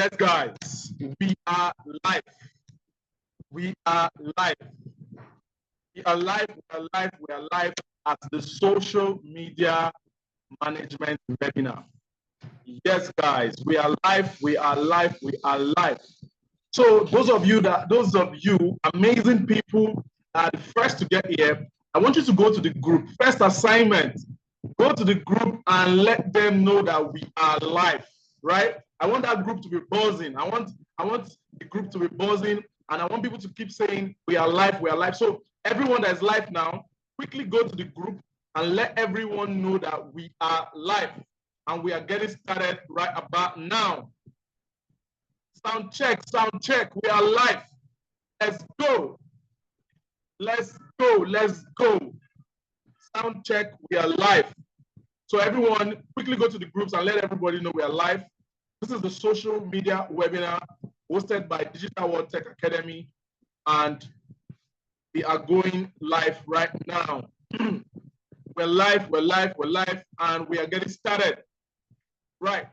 Yes, guys, we are live. We are live. We are live. We are live. We are live at the social media management webinar. Yes, guys, we are live. We are live. We are live. So those of you amazing people are the first to get here. I want you to go to the group. First assignment, go to the group and let them know that we are live, right? I want that group to be buzzing. I want the group to be buzzing, and I want people to keep saying we are live, we are live. So everyone that is live now, quickly go to the group and let everyone know that we are live, and we are getting started right about now. Sound check, sound check. We are live. Let's go. Let's go. Let's go. Sound check. We are live. So everyone, quickly go to the groups and let everybody know we are live. This is the social media webinar hosted by Digital World Tech Academy, and we are going live right now. We're live, we're live, we're live, and we are getting started. Right.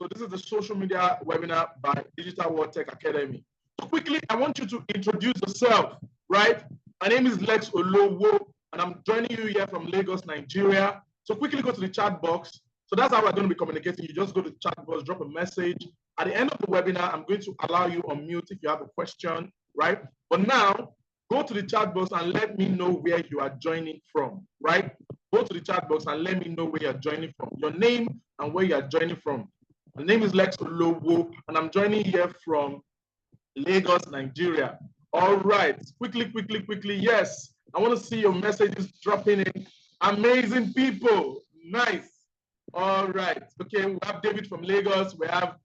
So this is the social media webinar by Digital World Tech Academy. So quickly, I want you to introduce yourself, right? My name is Lex Olowo, and I'm joining you here from Lagos, Nigeria. So quickly go to the chat box. So that's how we're going to be communicating. You just go to the chat box, drop a message. At the end of the webinar, I'm going to allow you on mute if you have a question, right? But now, go to the chat box and let me know where you are joining from, right? Go to the chat box and let me know where you're joining from, your name and where you're joining from. My name is Lex Olowo, and I'm joining here from Lagos, Nigeria. All right, quickly. Yes, I want to see your messages dropping in. Amazing people, nice. All right, okay, we have David from Lagos. We have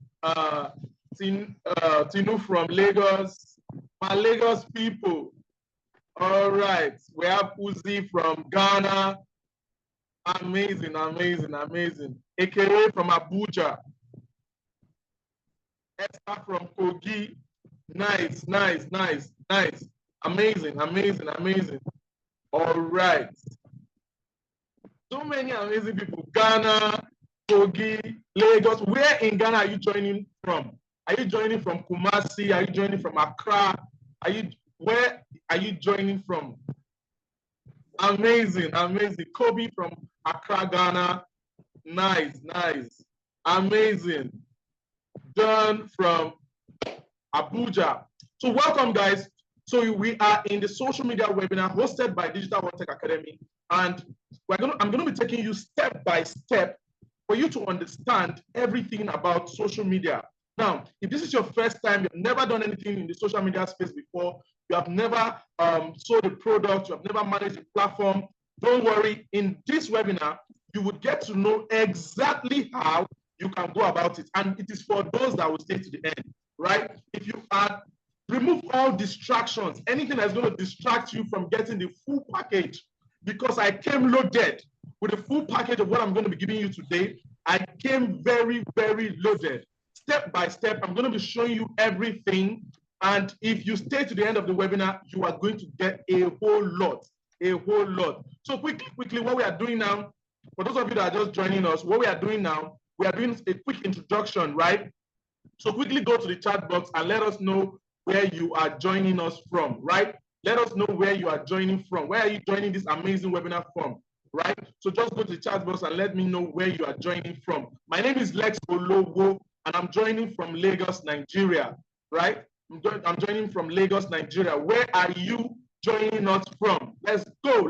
Tinu from Lagos. My Lagos people. All right, we have Uzi from Ghana. Amazing. AKA from Abuja. Esther from Kogi. Nice. Amazing. All right. So many amazing people. Ghana, Kogi, Lagos. Where in Ghana are you joining from? Are you joining from Kumasi? Are you joining from Accra? Where are you joining from? Amazing. Kobe from Accra, Ghana. Nice. Amazing. John from Abuja. So welcome, guys. So we are in the social media webinar hosted by Digital World Tech Academy, and I'm going to be taking you step by step for you to understand everything about social media. Now, if this is your first time, you've never done anything in the social media space before, you have never sold a product, you have never managed a platform, don't worry. In this webinar, you would get to know exactly how you can go about it. And it is for those that will stay to the end, right? If you remove all distractions, anything that's going to distract you from getting the full package, because I came loaded with the full package of what I'm going to be giving you today. I came very loaded. Step by step, I'm going to be showing you everything. And if you stay to the end of the webinar, you are going to get a whole lot. So quickly, what we are doing now, for those of you that are just joining us, what we are doing now, we are doing a quick introduction, right? So quickly go to the chat box and let us know where you are joining us from, right? Let us know where you are joining from. Where are you joining this amazing webinar from, right? So just go to the chat box and let me know where you are joining from. My name is Lex Olowo, and I'm joining from Lagos, Nigeria, right? I'm joining from Lagos, Nigeria. Where are you joining us from? Let's go.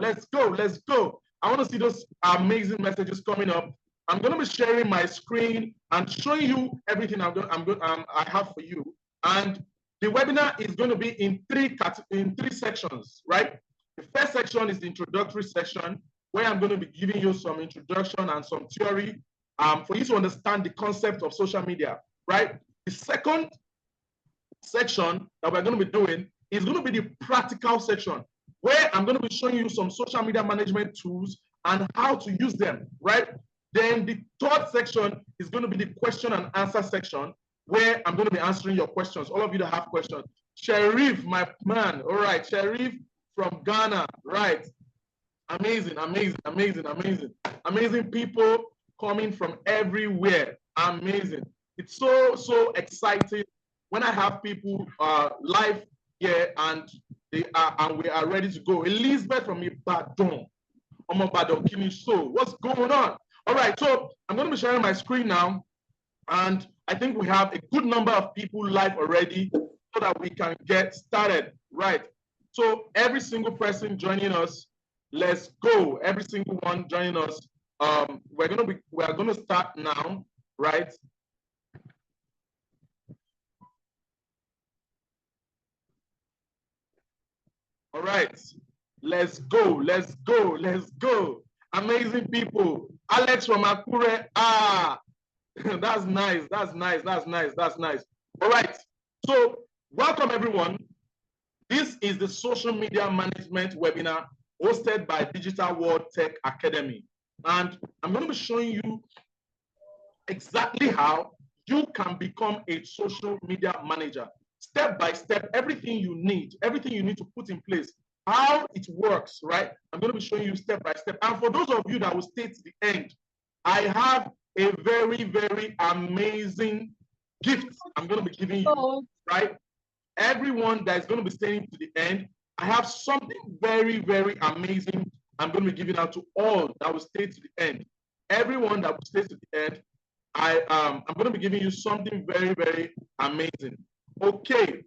I want to see those amazing messages coming up. I'm going to be sharing my screen and showing you everything I have for you. And the webinar is going to be in three sections, right? The first section is the introductory section, where I'm going to be giving you some introduction and some theory for you to understand the concept of social media, right? The second section that we're going to be doing is going to be the practical section, where I'm going to be showing you some social media management tools and how to use them, right? Then the third section is going to be the question and answer section, where I'm going to be answering your questions. All of you that have questions. Sharif, my man. All right, Sharif from Ghana. Right. Amazing people coming from everywhere. Amazing. It's so exciting when I have people live here and we are ready to go. Elizabeth from Ibadan. So what's going on? All right, so I'm going to be sharing my screen now, and I think we have a good number of people live already so that we can get started. Right. So every single person joining us, let's go. Every single one joining us. We are gonna start now, right? All right, let's go, let's go, let's go. Amazing people. Alex from Akure. Ah, that's nice, that's nice, that's nice, that's nice. All right, so welcome everyone. This is the social media management webinar hosted by Digital World Tech Academy. And I'm going to be showing you exactly how you can become a social media manager. Step by step, everything you need to put in place, how it works, right? I'm going to be showing you step by step. And for those of you that will stay to the end, I have a very, very amazing gift I'm going to be giving you, right? Everyone that is going to be staying to the end, I have something very, very amazing I'm going to be giving out to all that will stay to the end. Everyone that will stay to the end, I'm going to be giving you something very, very amazing. Okay,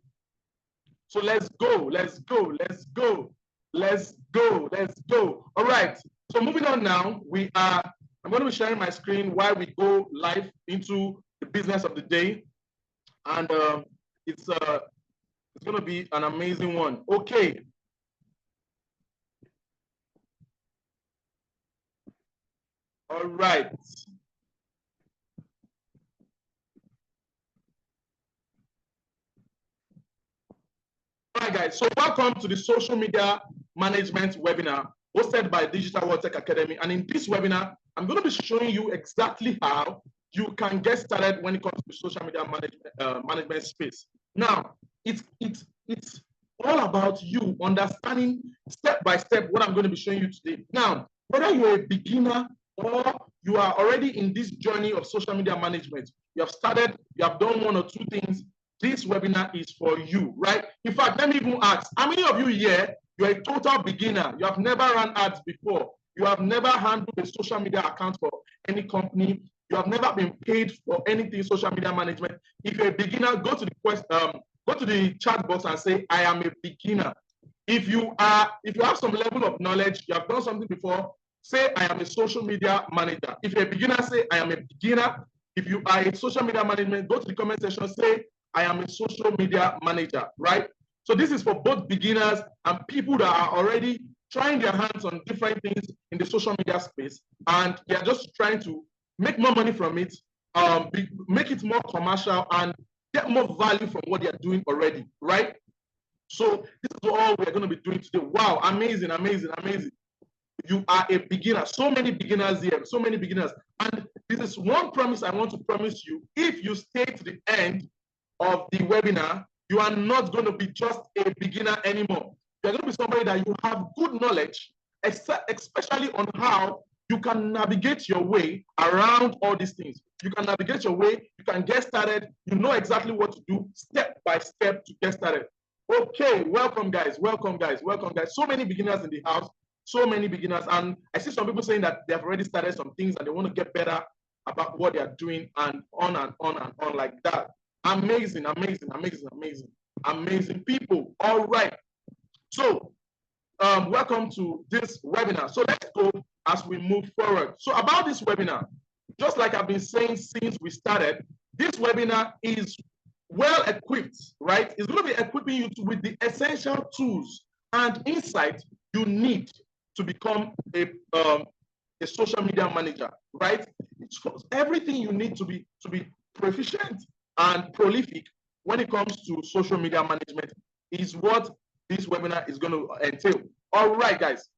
so let's go, let's go, let's go, let's go, let's go. All right, so moving on now, I'm going to be sharing my screen while we go live into the business of the day. And it's going to be an amazing one. Okay. All right. All right, guys. So welcome to the social media management webinar hosted by Digital World Tech Academy. And in this webinar, I'm going to be showing you exactly how you can get started when it comes to social media management space. Now, it's all about you understanding step by step what I'm going to be showing you today. Now, whether you're a beginner or you are already in this journey of social media management, you have started, you have done one or two things, this webinar is for you, right? In fact, let me even ask, how many of you here, you're a total beginner, you have never run ads before, you have never handled a social media account for any company, you have never been paid for anything social media management? If you're a beginner, go to the chat box and say, I am a beginner. If you have some level of knowledge, you have done something before, say, I am a social media manager. If you're a beginner, say, I am a beginner. If you are a social media management, go to the comment section, say, I am a social media manager, right? So this is for both beginners and people that are already trying their hands on different things in the social media space, and they're just trying to make more money from it, make it more commercial, and get more value from what they're doing already, right? So this is all we're going to be doing today. Wow, amazing, amazing, amazing. You are a beginner. So many beginners here, so many beginners. And this is one promise I want to promise you. If you stay to the end of the webinar, you are not going to be just a beginner anymore. You're going to be somebody that you have good knowledge, especially on how you can navigate your way around all these things. You can navigate your way, you can get started, you know exactly what to do step by step to get started. Okay, welcome guys, welcome guys, welcome guys. So many beginners in the house, so many beginners. And I see some people saying that they have already started some things and they want to get better about what they are doing, and on and on and on like that. Amazing, amazing, amazing, amazing, amazing people. All right. So welcome to this webinar. So let's go as we move forward. So about this webinar, just like I've been saying since we started, this webinar is well equipped, right? It's going to be equipping you with the essential tools and insight you need to become a social media manager, right? It's everything you need to be proficient and prolific when it comes to social media management is what this webinar is going to entail. All right, guys.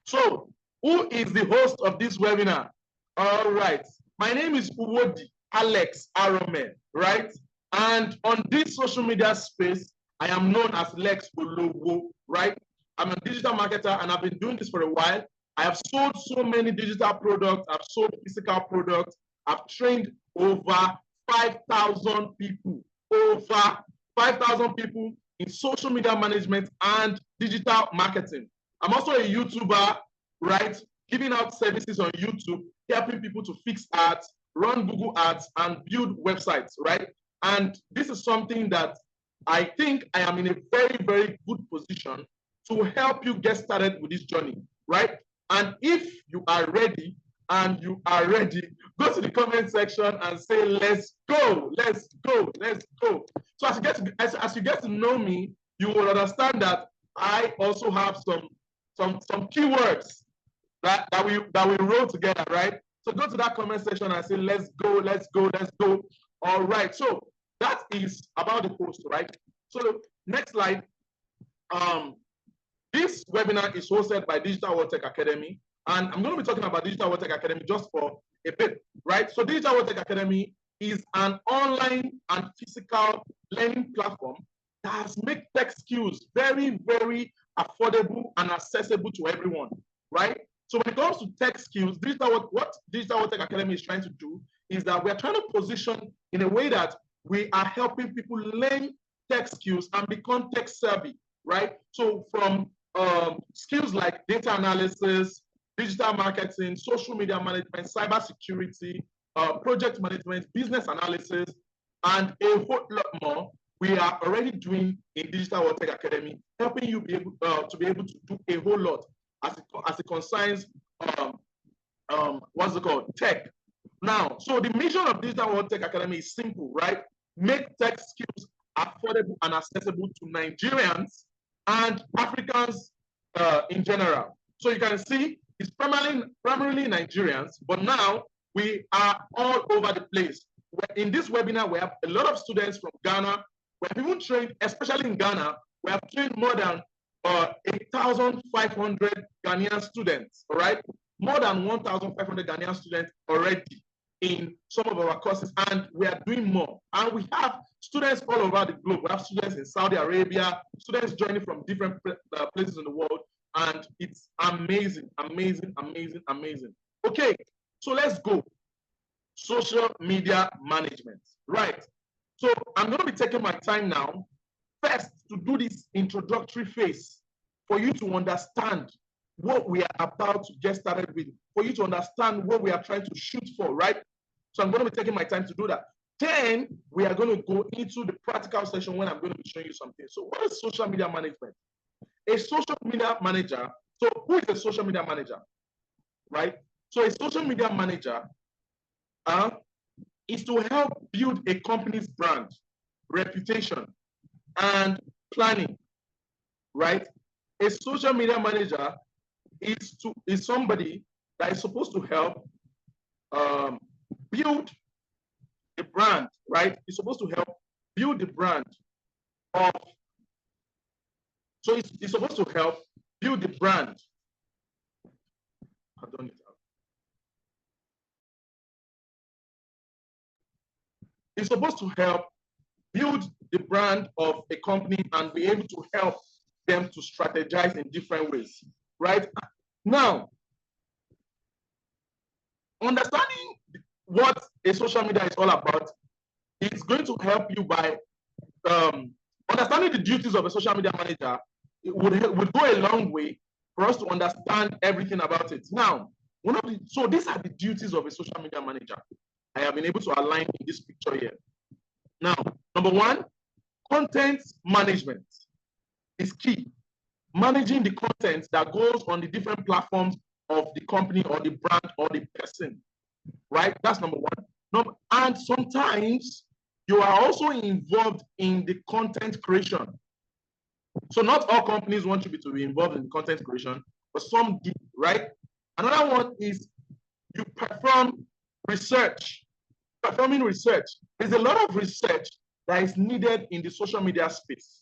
So who is the host of this webinar? All right. My name is Uwodi Alex Arome, right? And on this social media space, I am known as Lex Olowo, right? I'm a digital marketer and I've been doing this for a while. I have sold so many digital products. I've sold physical products. I've trained over 5,000 people, over 5,000 people in social media management and digital marketing. I'm also a YouTuber, right? Giving out services on YouTube, helping people to fix ads, run Google ads, and build websites, right? And this is something that I think I am in a very, very good position to help you get started with this journey, right? And if you are ready, go to the comment section and say, let's go, let's go, let's go. So as you get to know me, you will understand that I also have some keywords that we wrote together, right? So go to that comment section and say, let's go, let's go, let's go. All right, so that is about the post, right? So next slide. This webinar is hosted by Digital World Tech Academy, and I'm going to be talking about Digital World Tech Academy just for a bit, right? So Digital World Tech Academy is an online and physical learning platform that has made tech skills very, very affordable and accessible to everyone, right? So when it comes to tech skills, what Digital World Tech Academy is trying to do is that we're trying to position in a way that we are helping people learn tech skills and become tech savvy, right? So from skills like data analysis, digital marketing, social media management, cybersecurity, project management, business analysis, and a whole lot more, we are already doing in Digital World Tech Academy, helping you be able to do a whole lot as it concerns what's it called, tech. Now, so the mission of Digital World Tech Academy is simple, right? Make tech skills affordable and accessible to Nigerians and Africans in general. So you can see it's primarily Nigerians, but now we are all over the place. In this webinar, we have a lot of students from Ghana. We have even trained, especially in Ghana, we have trained more than 8,500 Ghanaian students, all right? More than 1,500 Ghanaian students already in some of our courses, and we are doing more. And we have students all over the globe. We have students in Saudi Arabia, students joining from different places in the world, and it's amazing, amazing, amazing, amazing. Okay, so let's go. Social media management, right? So I'm going to be taking my time now, first to do this introductory phase for you to understand what we are about to get started with, for you to understand what we are trying to shoot for, right? So I'm going to be taking my time to do that. Then we are going to go into the practical session when I'm going to be showing you something. So what is social media management? A social media manager, so who is a social media manager, right? So a social media manager is to help build a company's brand, reputation, and planning, right? A social media manager is somebody that is supposed to help build the brand, right? It's supposed to help build the brand of, so it's supposed to help build the brand. It's supposed to help build the brand of a company and be able to help them to strategize in different ways, right? Now, understanding what a social media is all about is going to help you by understanding the duties of a social media manager. It would go a long way for us to understand everything about it. Now, so these are the duties of a social media manager. I have been able to align in this picture here. Now, number one, content management is key. Managing the content that goes on the different platforms of the company or the brand or the person, right? That's number one. And sometimes you are also involved in the content creation. So not all companies want you to be involved in content creation, but some do, right? Another one is you perform research. Performing research. There's a lot of research that is needed in the social media space.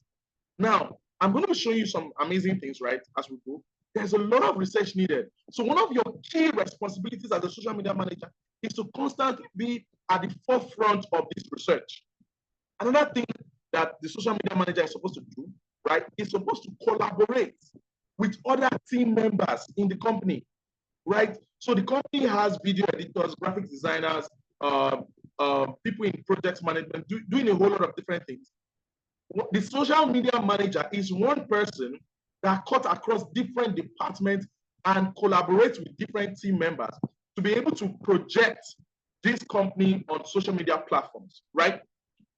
Now, I'm going to be showing you some amazing things, right, as we go. There's a lot of research needed. So one of your key responsibilities as a social media manager is to constantly be at the forefront of this research. Another thing that the social media manager is supposed to do, right, is supposed to collaborate with other team members in the company, right? So the company has video editors, graphic designers, people in project management, doing a whole lot of different things. The social media manager is one person that cuts across different departments and collaborates with different team members to be able to project this company on social media platforms, right?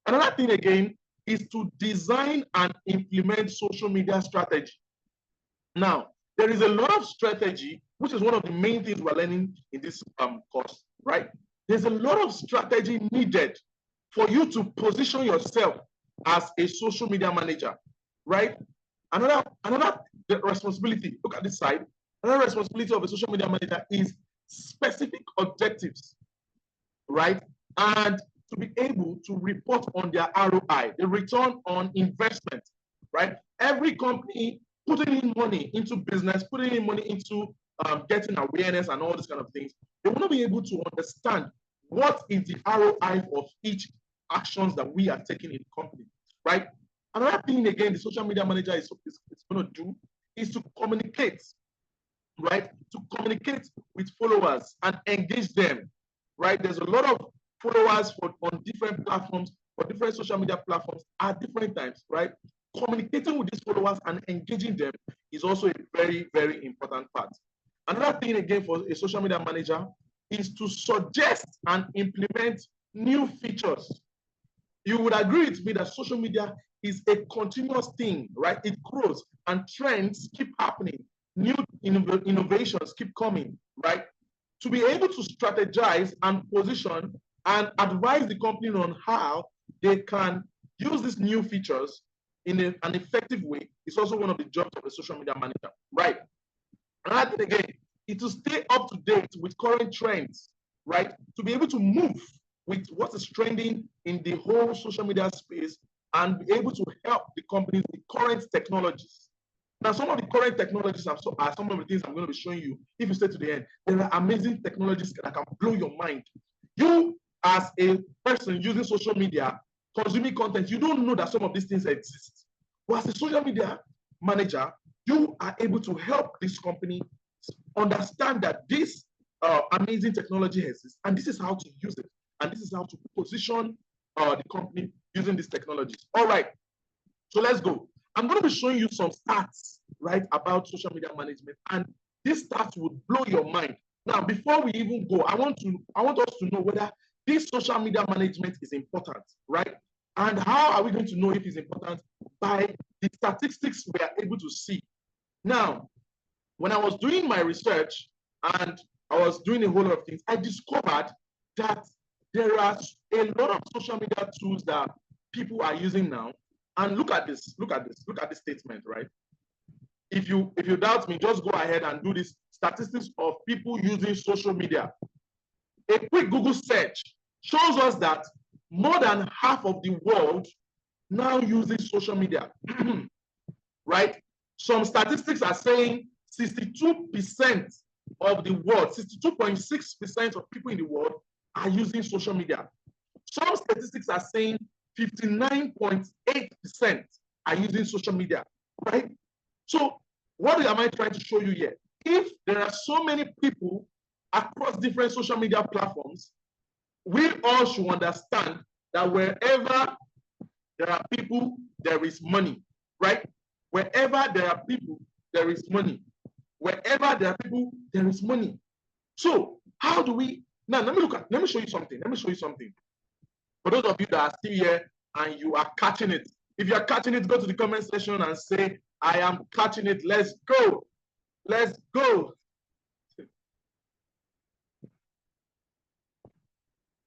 Another thing again is to design and implement social media strategy. Now, there is a lot of strategy, which is one of the main things we're learning in this course, right? There's a lot of strategy needed for you to position yourself as a social media manager, right? Another responsibility, look at this side, another responsibility of a social media manager is specific objectives, right? And to be able to report on their ROI, the return on investment, right? Every company putting in money into business, putting in money into getting awareness and all these kind of things, they want to be able to understand what is the ROI of each actions that we are taking in the company, right? Another thing, again, the social media manager is going to do is to communicate, right? To communicate with followers and engage them, right? There's a lot of followers on different platforms, for different social media platforms at different times, right? Communicating with these followers and engaging them is also a very, very important part. Another thing, again, for a social media manager is to suggest and implement new features. You would agree with me that social media is a continuous thing, right? It grows and trends keep happening. New innovations keep coming, right? To be able to strategize and position and advise the company on how they can use these new features in an effective way is also one of the jobs of a social media manager, right? Another thing again is to stay up to date with current trends, right? To be able to move with what is trending in the whole social media space and be able to help the companies with current technologies. Now, some of the current technologies are some of the things I'm going to be showing you. If you stay to the end, there are amazing technologies that can blow your mind. You, as a person using social media, consuming content, you don't know that some of these things exist. But as a social media manager, you are able to help this company understand that this amazing technology exists, and this is how to use it, and this is how to position the company using these technologies. All right, so let's go. I'm going to be showing you some stats, right, about social media management, and these stats would blow your mind. Now, before we even go, I want us to know whether this social media management is important, right? And how are we going to know if it's important? By the statistics we are able to see. Now, when I was doing my research and I was doing a whole lot of things, I discovered that there are a lot of social media tools that people are using now. And look at this statement, right? If you doubt me, just go ahead and do this statistics of people using social media. A quick Google search shows us that more than half of the world now uses social media, right? Some statistics are saying 62% of the world, 62.6% of people in the world are using social media. Some statistics are saying 59.8% are using social media, right? So what am I trying to show you here? If there are so many people across different social media platforms, we all should understand that wherever there are people, there is money, right? Wherever there are people, there is money. Wherever there are people, there is money. So how do we, now let me show you something. For those of you that are still here and you are catching it, if you are catching it, go to the comment section and say, I am catching it. Let's go. Let's go.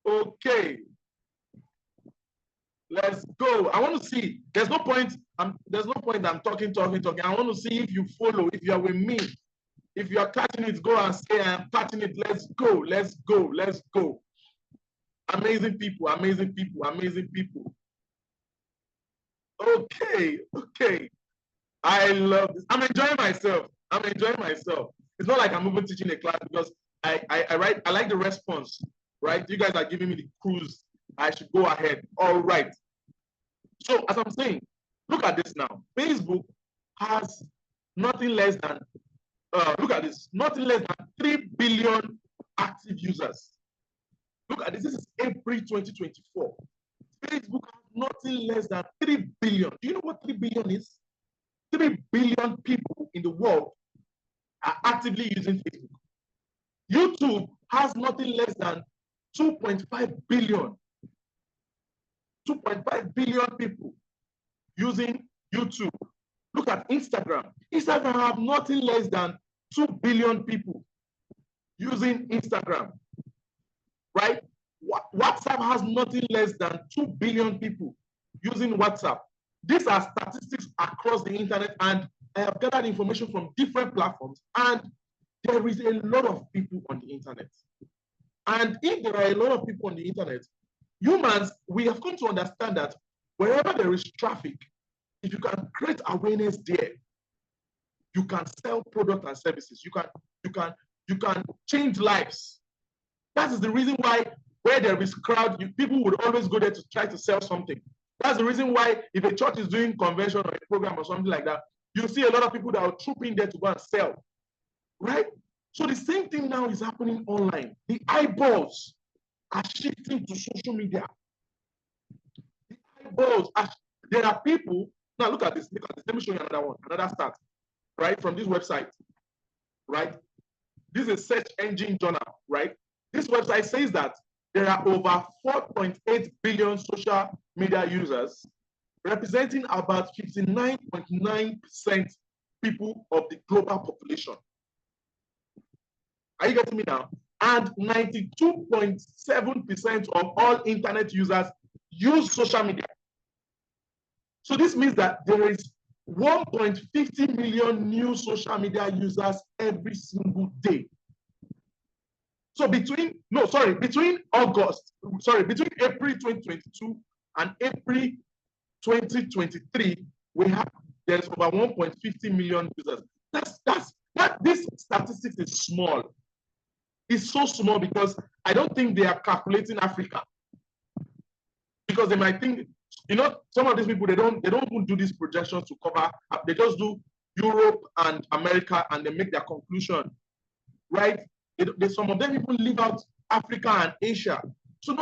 Okay. Let's go. I want to see. There's no point I'm talking. I want to see if you follow, if you are with me. If you are catching it, go and say, I am catching it. Let's go. Let's go. Let's go. Amazing people. Okay. I love this. I'm enjoying myself. It's not like I'm even teaching a class because I like the response, right? You guys are giving me the clues. I should go ahead. All right. So as I'm saying, look at this now. Facebook has nothing less than, look at this, nothing less than 3 billion active users. Look at this. This is April 2024. Facebook has nothing less than 3 billion. Do you know what 3 billion is? 3 billion people in the world are actively using Facebook. YouTube has nothing less than 2.5 billion. 2.5 billion people using YouTube. Look at Instagram. Instagram have nothing less than 2 billion people using Instagram, right? WhatsApp has nothing less than 2 billion people using WhatsApp. These are statistics across the internet, and I have gathered information from different platforms, and there is a lot of people on the internet. And if there are a lot of people on the internet, humans, we have come to understand that wherever there is traffic, if you can create awareness there, you can sell products and services. You can change lives. That is the reason why where there is crowd, people would always go there to try to sell something. That's the reason why if a church is doing convention or a program or something like that, you see a lot of people that are trooping there to go and sell, right? So the same thing now is happening online. The eyeballs are shifting to social media. The eyeballs are, there are people, now look at this, let me show you another one, another stat, right, from this website, right? This is a search engine journal, right? This website says that there are over 4.8 billion social media users, representing about 59.9% people of the global population. Are you getting me now? And 92.7% of all internet users use social media. So this means that there is 1.50 million new social media users every single day. So between April 2022 and April 2023, there's over 1.50 million users. This statistics is small. It's so small because I don't think they are calculating Africa. Because they might think, some of these people, they don't even do these projections to cover, they just do Europe and America and they make their conclusion, right? Some of them even leave out Africa and Asia. So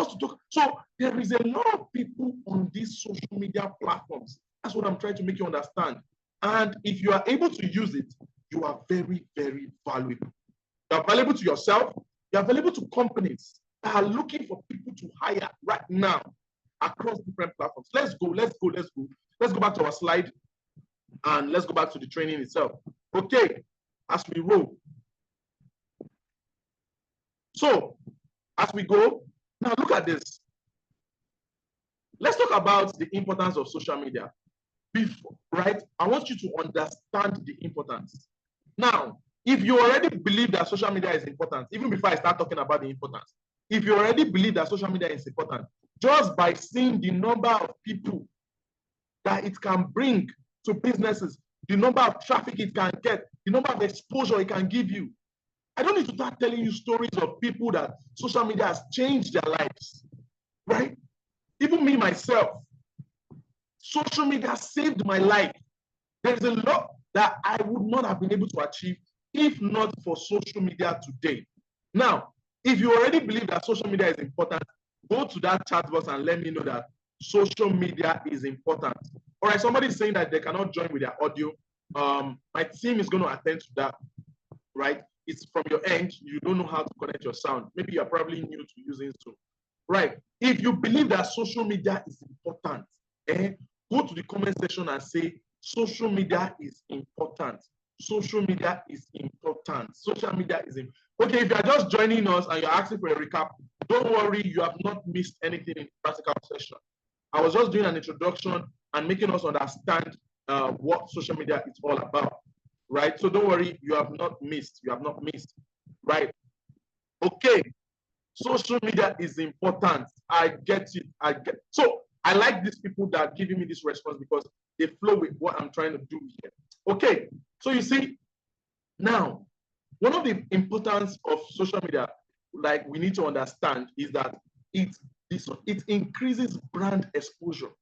there is a lot of people on these social media platforms. That's what I'm trying to make you understand. And if you are able to use it, you are very, very valuable. You are valuable to yourself. You are valuable to companies that are looking for people to hire right now across different platforms. Let's go. Let's go back to our slide and let's go back to the training itself. Okay, as we roll. So, as we go, now look at this. Let's talk about the importance of social media. Right? I want you to understand the importance. Now, if you already believe that social media is important, even before I start talking about the importance, if you already believe that social media is important, just by seeing the number of people that it can bring to businesses, the number of traffic it can get, the number of exposure it can give you, I don't need to start telling you stories of people that social media has changed their lives, right? Even me, myself, social media saved my life. There's a lot that I would not have been able to achieve if not for social media today. Now, if you already believe that social media is important, go to that chat box and let me know that social media is important. All right, somebody is saying that they cannot join with their audio. My team is going to attend to that, right? It's from your end, you don't know how to connect your sound. Maybe you're probably new to using Zoom. Right. If you believe that social media is important, go to the comment section and say, social media is important. Social media is important. Social media is important. Okay, if you're just joining us and you're asking for a recap, don't worry, you have not missed anything in the practical session. I was just doing an introduction and making us understand what social media is all about. Right? So don't worry, you have not missed. You have not missed. Right? Okay. Social media is important. I get it. So I like these people that are giving me this response because they flow with what I'm trying to do here. Okay. So you see, now, one of the importance of social media, like we need to understand, is that it increases brand exposure.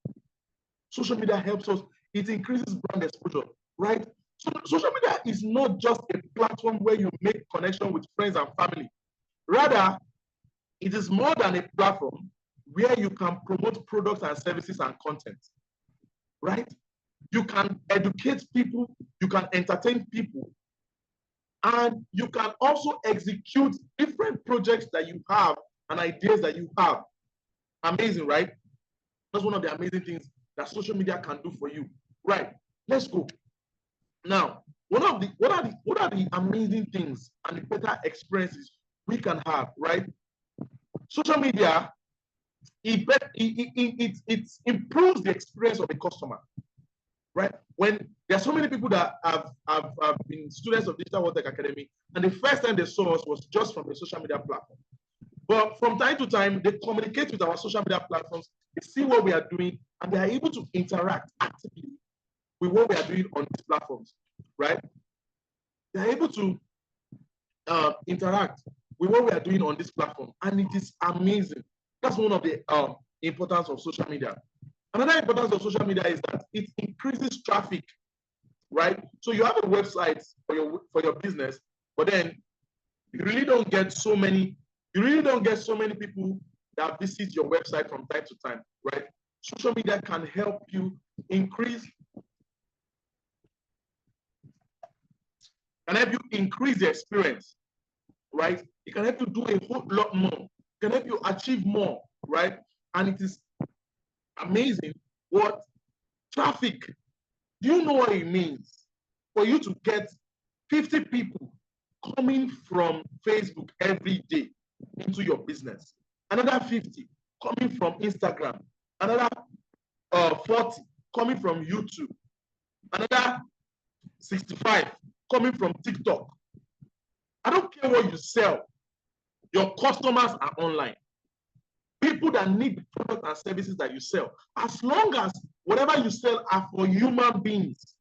Social media helps us. It increases brand exposure, right? So social media is not just a platform where you make connection with friends and family. Rather, It is more than a platform where you can promote products and services and content, right? You can educate people, you can entertain people, and you can also execute different projects that you have and ideas that you have. Amazing, right? That's one of the amazing things that social media can do for you. Right, let's go. Now, what are the amazing things and the better experiences we can have, right? Social media, it improves the experience of the customer, right? When there are so many people that have been students of Digital World Tech Academy, and the first time they saw us was just from a social media platform. But from time to time, they communicate with our social media platforms, they see what we are doing, and they are able to interact actively with what we are doing on these platforms, right? They are able to interact with what we are doing on this platform, and it is amazing. That's one of the importance of social media. Another importance of social media is that it increases traffic, right? So you have a website for your business, but then you really don't get so many people that visit your website from time to time, right? Social media can help you increase the experience, right? It can help you do a whole lot more. It can help you achieve more, right? And it is amazing what traffic, do you know what it means for you to get 50 people coming from Facebook every day into your business, another 50 coming from Instagram, another 40 coming from YouTube, another 65 coming from TikTok? I don't care what you sell, your customers are online. People that need the products and services that you sell, as long as whatever you sell are for human beings,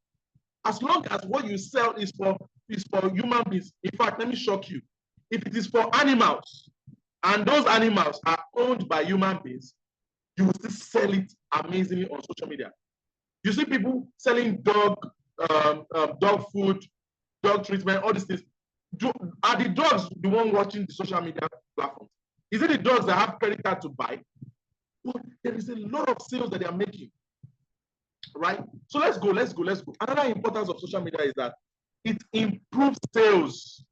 as long as what you sell is for human beings. In fact, let me shock you. If it is for animals, and those animals are owned by human beings, you will still sell it amazingly on social media. You see people selling dog food, dog treatment, all these things. Are the dogs the one watching the social media platforms? Is it the dogs that have credit card to buy? Well, there is a lot of sales that they are making, right? So let's go. Another importance of social media is that it improves sales,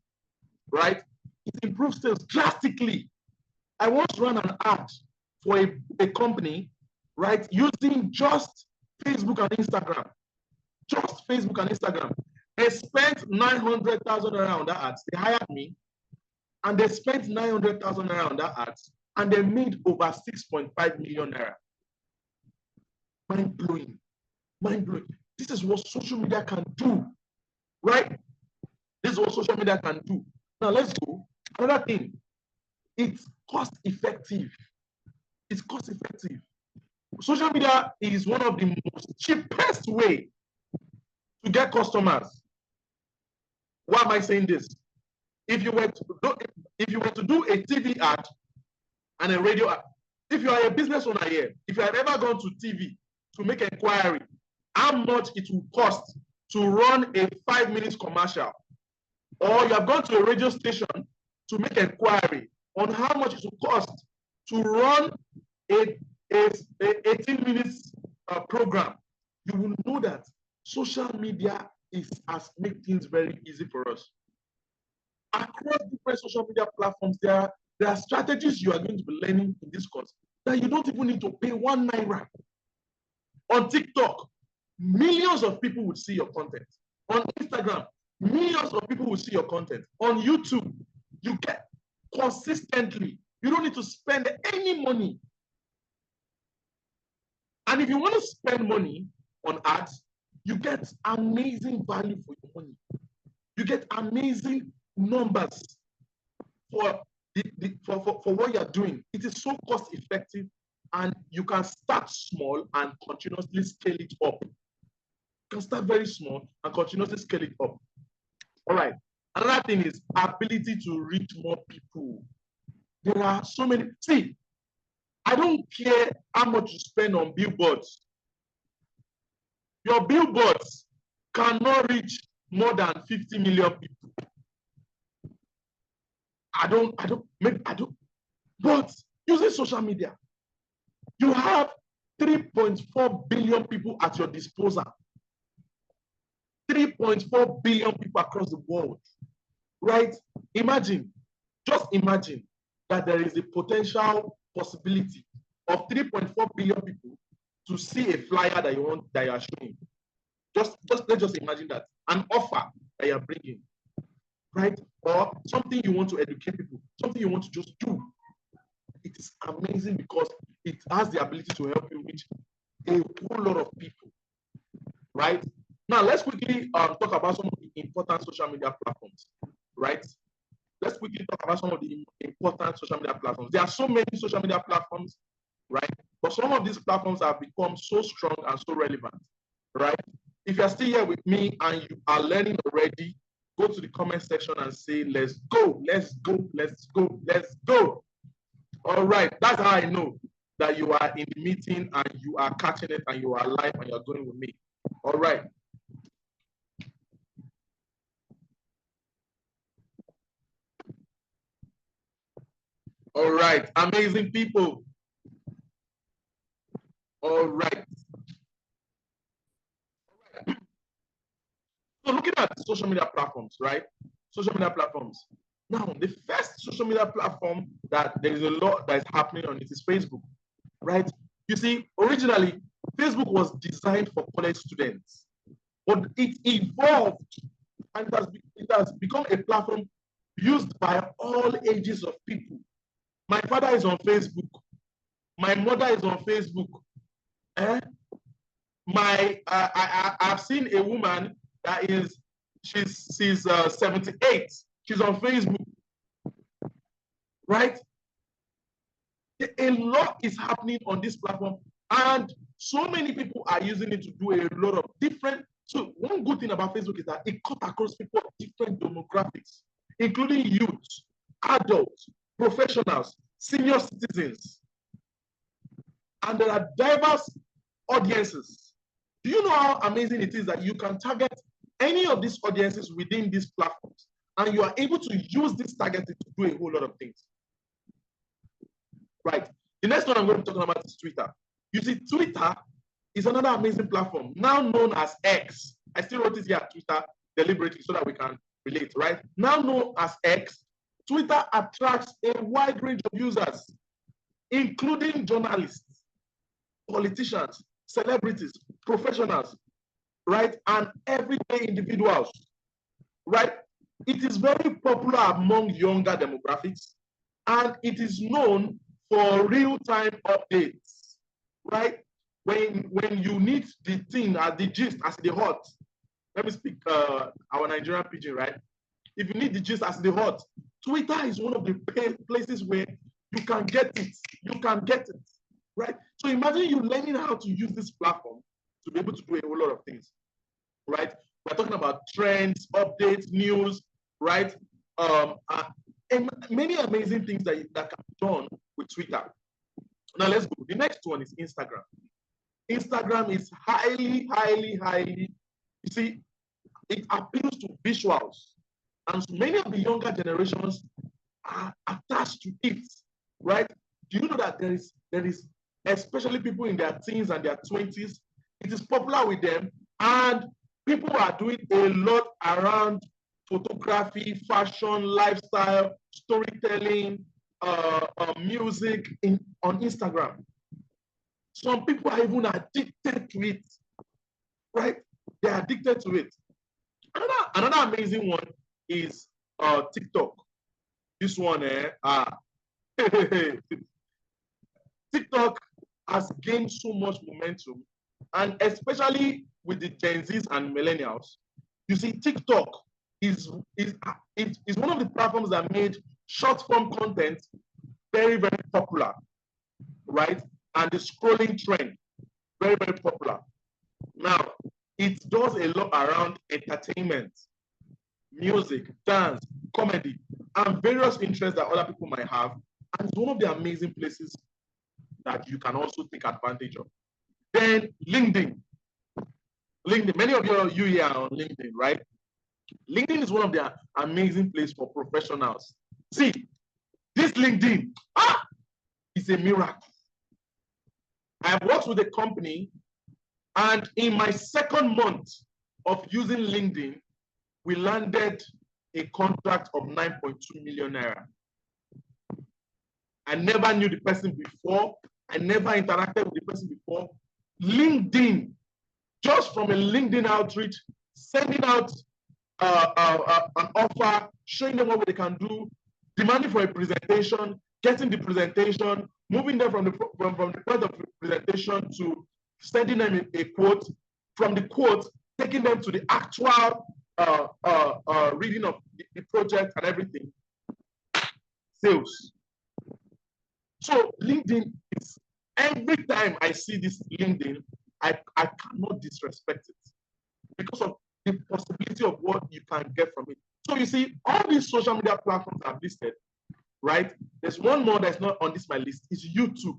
right? It improves sales drastically. I once ran an ad for a company, right, using just Facebook and Instagram. Just Facebook and Instagram. They spent 900,000 around that ads. They hired me, and they spent 900,000 around that ads, and they made over 6.5 million naira. Mind blowing, mind blowing. This is what social media can do, right? This is what social media can do. Now let's go. Another thing, it's cost effective. It's cost effective. Social media is one of the most cheapest way to get customers. Why am I saying this? If you were to do a TV ad and a radio ad, if you are a business owner here, if you have ever gone to TV to make an inquiry, how much it will cost to run a 5 minutes commercial, or you have gone to a radio station to make an inquiry on how much it will cost to run a 18 minutes program, you will know that social media has made things very easy for us. Across different social media platforms, there are strategies you are going to be learning in this course that you don't even need to pay 1 naira. On TikTok, millions of people will see your content. On Instagram, millions of people will see your content. On YouTube, you get consistently. You don't need to spend any money. And if you want to spend money on ads, you get amazing value for your money. You get amazing numbers for what you're doing. It is so cost effective, and you can start small and continuously scale it up. You can start very small and continuously scale it up. All right. Another thing is ability to reach more people. There are so many. See, I don't care how much you spend on billboards. Your billboards cannot reach more than 50 million people. But using social media, you have 3.4 billion people at your disposal. 3.4 billion people across the world, right? Imagine, just imagine that there is a potential possibility of 3.4 billion people to see a flyer that you are showing. Let's just imagine that, an offer that you're bringing, right? Or something you want to educate people, something you want to just do. It is amazing because it has the ability to help you reach a whole lot of people, right? Now, let's quickly talk about some of the important social media platforms, right? Let's quickly talk about some of the important social media platforms. There are so many social media platforms, right? But some of these platforms have become so strong and so relevant, right? If you're still here with me and you are learning already, go to the comment section and say, let's go, let's go, let's go, let's go. All right, that's how I know that you are in the meeting and you are catching it and you are live and you're going with me. All right. All right, amazing people. All right. So looking at social media platforms, right? Social media platforms. Now, the first social media platform that there is a lot that is happening on it is Facebook, right? You see, originally, Facebook was designed for college students, but it evolved and it has become a platform used by all ages of people. My father is on Facebook. My mother is on Facebook. Eh? I've seen a woman that is she's 78. She's on Facebook, right? A lot is happening on this platform, and so many people are using it to do a lot of different. So one good thing about Facebook is that it cut across people of different demographics, including youth, adults, professionals, senior citizens, and there are diverse audiences. Do you know how amazing it is that you can target any of these audiences within these platforms, and you are able to use this targeting to do a whole lot of things? Right. The next one I'm going to be talking about is Twitter. You see, Twitter is another amazing platform, now known as X. I still wrote it here at Twitter deliberately so that we can relate, right? Now known as X, Twitter attracts a wide range of users, including journalists, politicians, celebrities, professionals, right? And everyday individuals, right? It is very popular among younger demographics, and it is known for real-time updates, right? When you need the thing at the gist as the hot, let me speak our Nigerian pidgin, right? If you need the gist as the hot, Twitter is one of the places where you can get it. You can get it, right? So imagine you learning how to use this platform to be able to do a whole lot of things, right? We're talking about trends, updates, news, right? And many amazing things that can be done with Twitter. Now let's go. The next one is Instagram. Instagram is highly, you see, it appeals to visuals. And so many of the younger generations are attached to it, right? Do you know that there is, especially people in their teens and their 20s, it is popular with them, and people are doing a lot around photography, fashion, lifestyle, storytelling, music on Instagram. Some people are even addicted to it, right? They're addicted to it. Another amazing one is TikTok. This one, TikTok has gained so much momentum, and especially with the Gen Zs and millennials. You see, TikTok is one of the platforms that made short form content very popular, right? And the scrolling trend very popular. Now, it does a lot around entertainment, music, dance, comedy, and various interests that other people might have. And it's one of the amazing places that you can also take advantage of. Then LinkedIn. Many of you here are on LinkedIn, right? LinkedIn is one of the amazing places for professionals. See, This LinkedIn, is a miracle. I worked with a company, and in my second month of using LinkedIn, we landed a contract of 9.2 million naira. I never knew the person before. I never interacted with the person before. LinkedIn, just from a LinkedIn outreach, sending out an offer, showing them what they can do, demanding for a presentation, getting the presentation, moving them from the point of presentation to sending them a quote, from the quote, taking them to the actual reading of the project and everything. Sales. So LinkedIn is, every time I see this LinkedIn, I cannot disrespect it because of the possibility of what you can get from it. So you see, all these social media platforms I've listed, right? There's one more that's not on my list, is YouTube.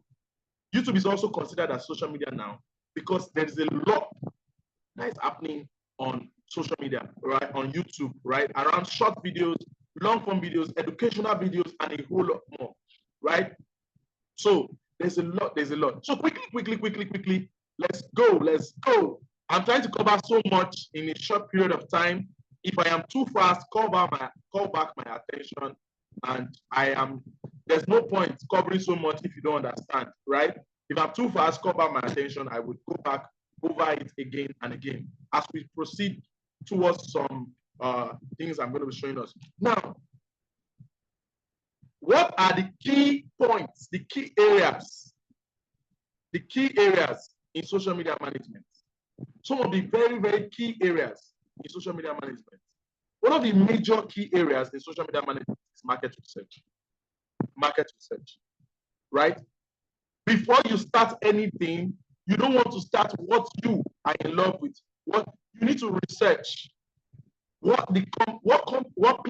YouTube is also considered as social media now because there is a lot that is happening on social media, right? On YouTube, right? Around short videos, long form videos, educational videos, and a whole lot more, right? So there's a lot. So quickly, let's go. I'm trying to cover so much in a short period of time. If I am too fast, call back my attention, and there's no point covering so much if you don't understand, right? If I'm too fast, call back my attention. I would go back over it again and again as we proceed towards some things I'm going to be showing us. Now, what are the key points, the key areas in social media management? Some of the very, very key areas in social media management. One of the major key areas in social media management is market research. Market research, right? Before you start anything, you don't want to start what you are in love with. What you need to research what people want, what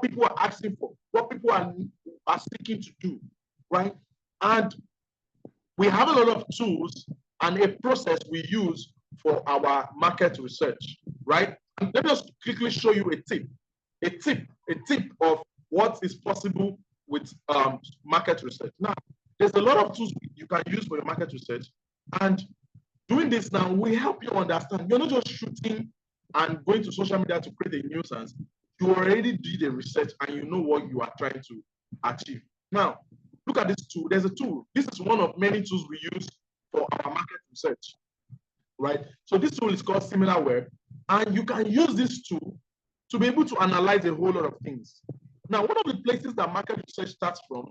people are asking for, what people are seeking to do, right? And we have a lot of tools and a process we use for our market research, right? And let me just quickly show you a tip of what is possible with market research. Now, there's a lot of tools you can use for your market research, and doing this now will help you understand. You're not just shooting and going to social media to create a nuisance. You already did the research and you know what you are trying to achieve. Now, look at this tool. There's a tool. This is one of many tools we use for our market research, right? So this tool is called SimilarWeb, and you can use this tool to be able to analyze a whole lot of things. Now, one of the places that market research starts from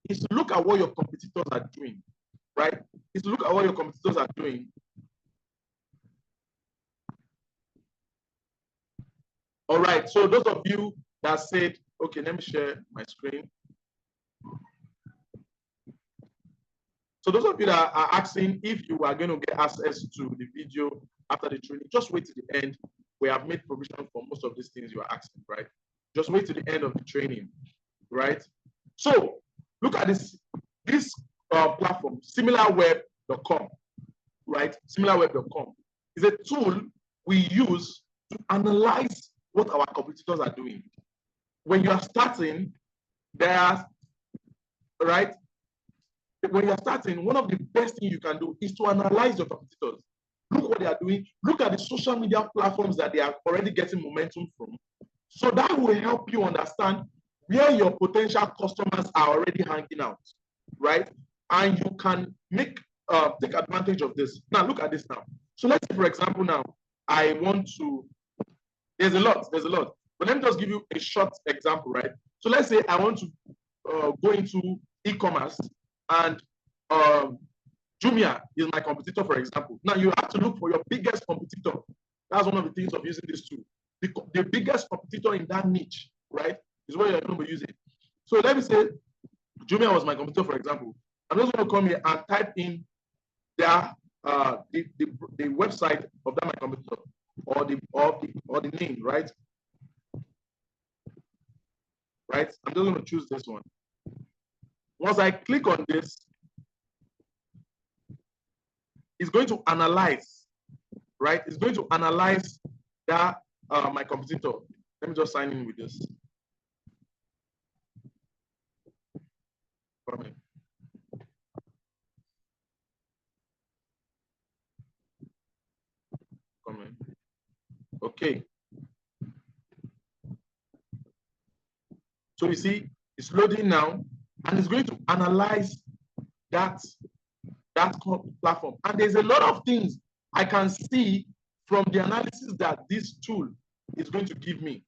is to look at what your competitors are doing, right? Is to look at what your competitors are doing. All right, so those of you that said, okay, let me share my screen. So those of you that are asking if you are going to get access to the video after the training, just wait to the end. We have made provision for most of these things you are asking, right? Just wait to the end of the training, right? So look at this platform, SimilarWeb.com, right? SimilarWeb.com is a tool we use to analyze what our competitors are doing. When you are starting, right? When you're starting, one of the best things you can do is to analyze your competitors. Look what they are doing. Look at the social media platforms that they are already getting momentum from. So that will help you understand where your potential customers are already hanging out, right? And you can take advantage of this. Now, look at this now. So let's say, for example, now, I want to, there's a lot. But let me just give you a short example, right? So let's say I want to go into e-commerce, and Jumia is my competitor, for example. Now you have to look for your biggest competitor. That's one of the things of using this tool. The biggest competitor in that niche, right, is what you're going to be using. So let me say Jumia was my competitor, for example. I'm just going to come here and type in their the website of that my competitor, or the name, right? Right. I'm just going to choose this one. Once I click on this, it's going to analyze, right? It's going to analyze that my competitor. Let me just sign in with this. Coming. Coming. Okay. So you see, it's loading now, and it's going to analyze that platform. And there's a lot of things I can see from the analysis that this tool is going to give me,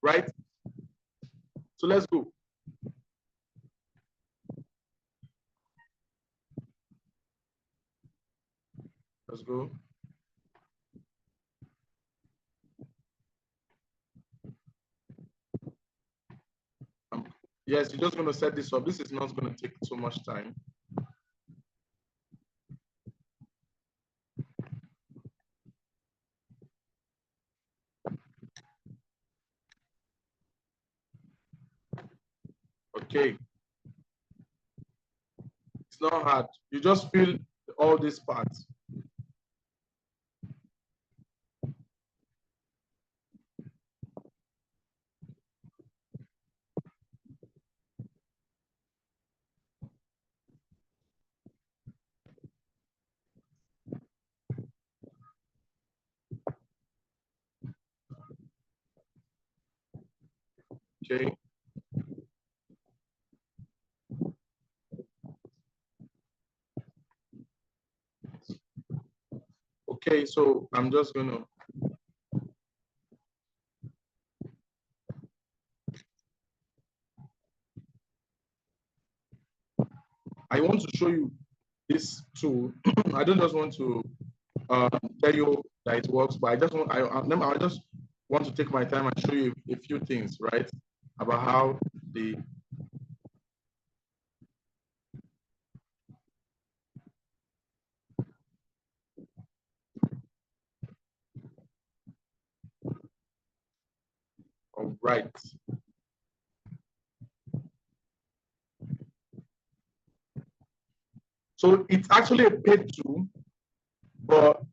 right? So let's go. Let's go. Yes, you're just going to set this up. This is not going to take so much time. Okay. It's not hard. You just fill all these parts. Okay. Okay, so I'm just going to I want to show you this tool. I don't just want to tell you that it works, but I just want to take my time and show you a few things, right, about how the all right. So it's actually a paid tool, but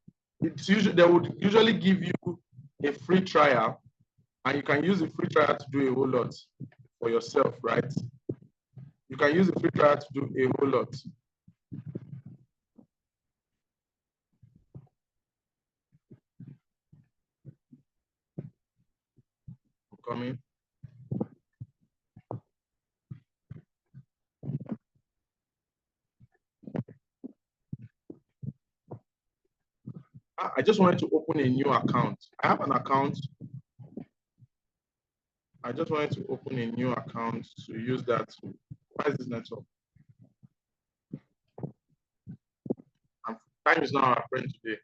it's usually they would usually give you a free trial, and you can use the free trial to do a whole lot for yourself, right? You can use the free trial to do a whole lot. Coming. I just wanted to open a new account. I have an account. I just wanted to open a new account to use that. Why is this network? Time is not our friend today.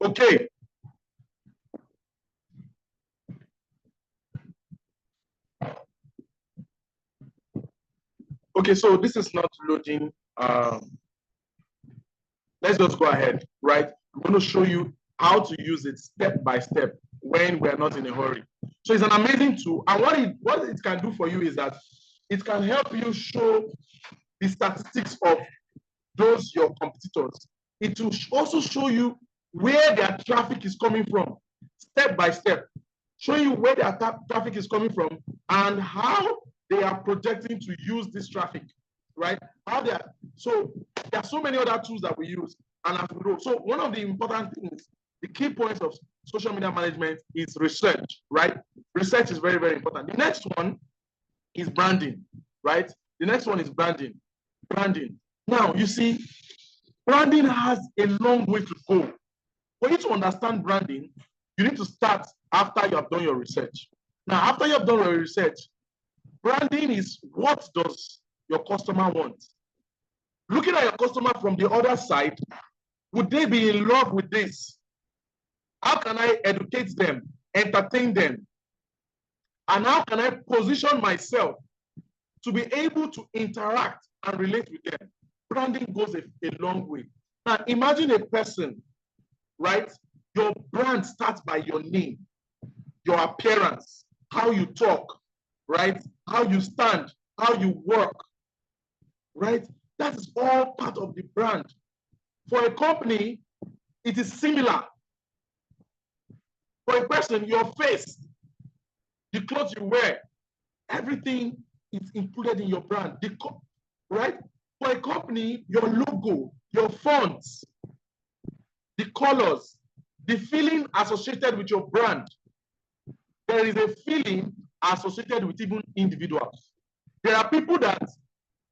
Okay. Okay, so this is not loading. Let's just go ahead, right? I'm going to show you how to use it step by step when we're not in a hurry. So it's an amazing tool. And what it can do for you is that it can help you show the statistics of those your competitors. It will also show you where their traffic is coming from, step by step, showing you where their traffic is coming from and how they are projecting to use this traffic, right? How they are. So there are so many other tools that we use, and as we know, so one of the important things, the key points of social media management is research, right? Research is very, very important. The next one is branding, right? The next one is branding. Branding. Now, you see, branding has a long way to go. For you to understand branding, you need to start after you have done your research. Now, after you have done your research, branding is what does your customer want? Looking at your customer from the other side, would they be in love with this? How can I educate them, entertain them? And how can I position myself to be able to interact and relate with them? Branding goes a long way. Now, imagine a person, right? Your brand starts by your name, your appearance, how you talk, right? How you stand, how you work, right? That is all part of the brand. For a company, it is similar. For a person, your face, the clothes you wear, everything is included in your brand, right? For a company, your logo, your fonts, the colors, the feeling associated with your brand. There is a feeling associated with even individuals. There are people that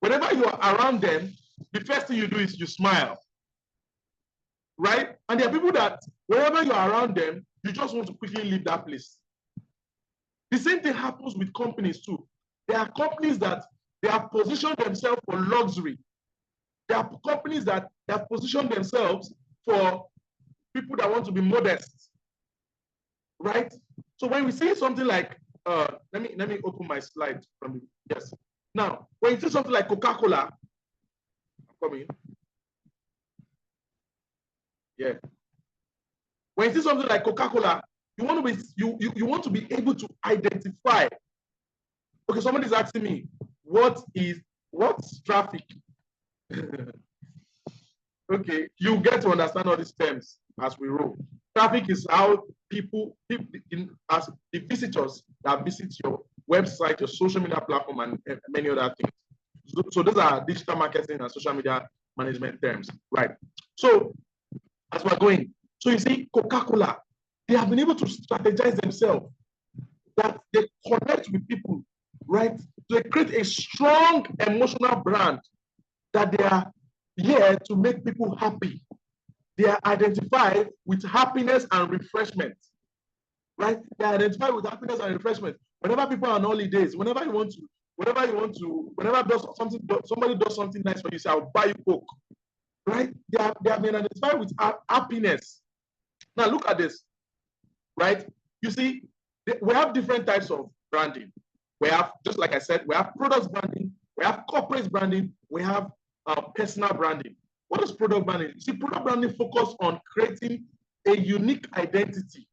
whenever you are around them, the first thing you do is you smile, right? And there are people that whenever you are around them, you just want to quickly leave that place. The same thing happens with companies too. There are companies that they have positioned themselves for luxury. There are companies that they have positioned themselves for people that want to be modest, right? So when we see something like, let me open my slide from the, yes. Now, when you see something like Coca-Cola, I'm coming. Yeah. When you see something like Coca-Cola, you want to be you want to be able to identify. Okay, somebody's asking me, what's traffic? Okay, you get to understand all these terms as we roll. Traffic is how people as the visitors that visit your website, your social media platform, and many other things. So those are digital marketing and social media management terms, right? So as we're going, so you see, Coca-Cola, they have been able to strategize themselves that they connect with people, right? They create a strong emotional brand that they are here to make people happy. They are identified with happiness and refreshment, right? They are identified with happiness and refreshment. Whenever people are on holidays, whenever somebody does something nice for you, say, I'll buy you Coke, right? They have been identified with happiness. Now look at this, right? You see, we have different types of branding. We have, just like I said, we have product branding, we have corporate branding, we have personal branding. What is product branding? You see, product branding focuses on creating a unique identity,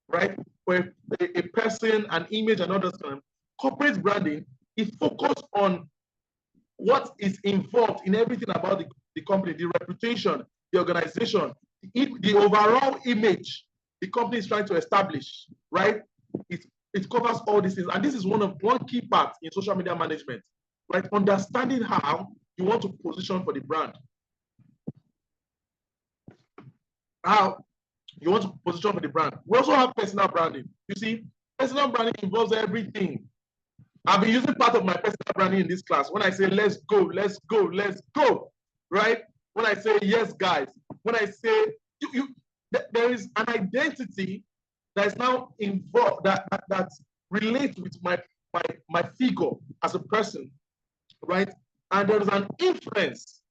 right? For a person, an image, and others. Corporate branding, it focuses on what is involved in everything about the company, the reputation, the organization, the overall image the company is trying to establish, right? It covers all these things. And this is one key part in social media management, right? Understanding how you want to position for the brand. How you want to position for the brand. We also have personal branding. You see, personal branding involves everything. I've been using part of my personal branding in this class. When I say, let's go, let's go, let's go, right? When I say, yes, guys, when I say, there is an identity that is now involved, that relates with my figure as a person, right? And there is an influence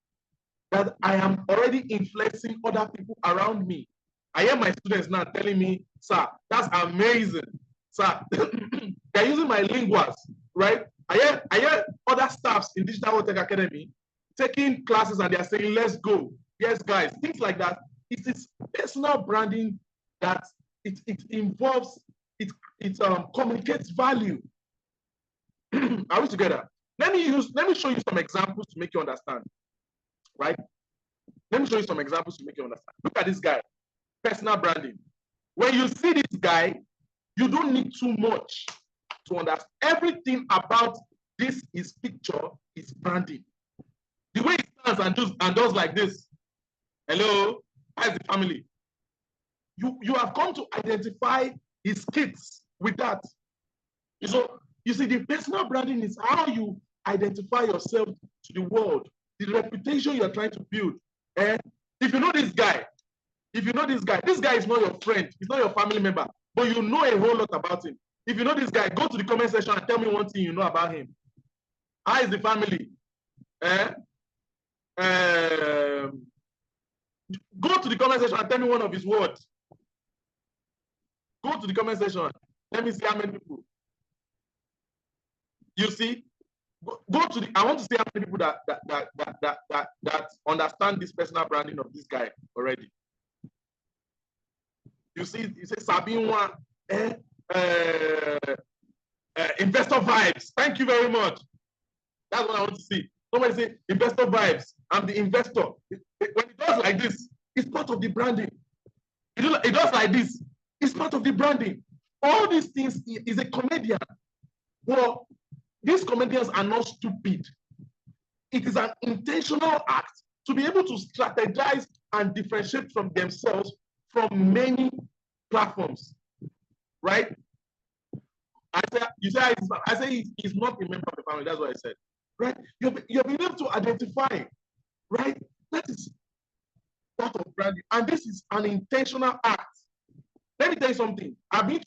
that I am already influencing other people around me. I hear my students now telling me, sir, that's amazing. Sir, they're using my linguas, right? I hear other staffs in Digital World Tech Academy taking classes and they're saying, let's go. Yes, guys, things like that. It is personal branding that it involves, it communicates value. Are we together? Let me show you some examples to make you understand, right? Let me show you some examples to make you understand. Look at this guy, personal branding. When you see this guy, you don't need too much to understand. Everything about his picture is branding. The way he stands and does like this. Hello, how's the family? You have come to identify his kids with that. So you see, the personal branding is how you identify yourself to the world, the reputation you're trying to build. And if you know this guy, this guy is not your friend, he's not your family member, but you know a whole lot about him. If you know this guy, go to the comment section and tell me one thing you know about him. How is the family? Go to the comment section and tell me one of his words. Go to the comment section. Let me see how many people. You see, go to the. I want to see how many people that understand this personal branding of this guy already. You see, you say Sabinwa, investor vibes. Thank you very much. That's what I want to see. Somebody say investor vibes. I'm the investor. When it does like this, it's part of the branding. It does like this. It's part of the branding. All these things is a comedian. Well, these comedians are not stupid. It is an intentional act to be able to strategize and differentiate from themselves from many platforms, right? I say he's not a member of the family. That's what I said, right? You're being able to identify, right? That is part of branding, and this is an intentional act. Let me tell you something. I've been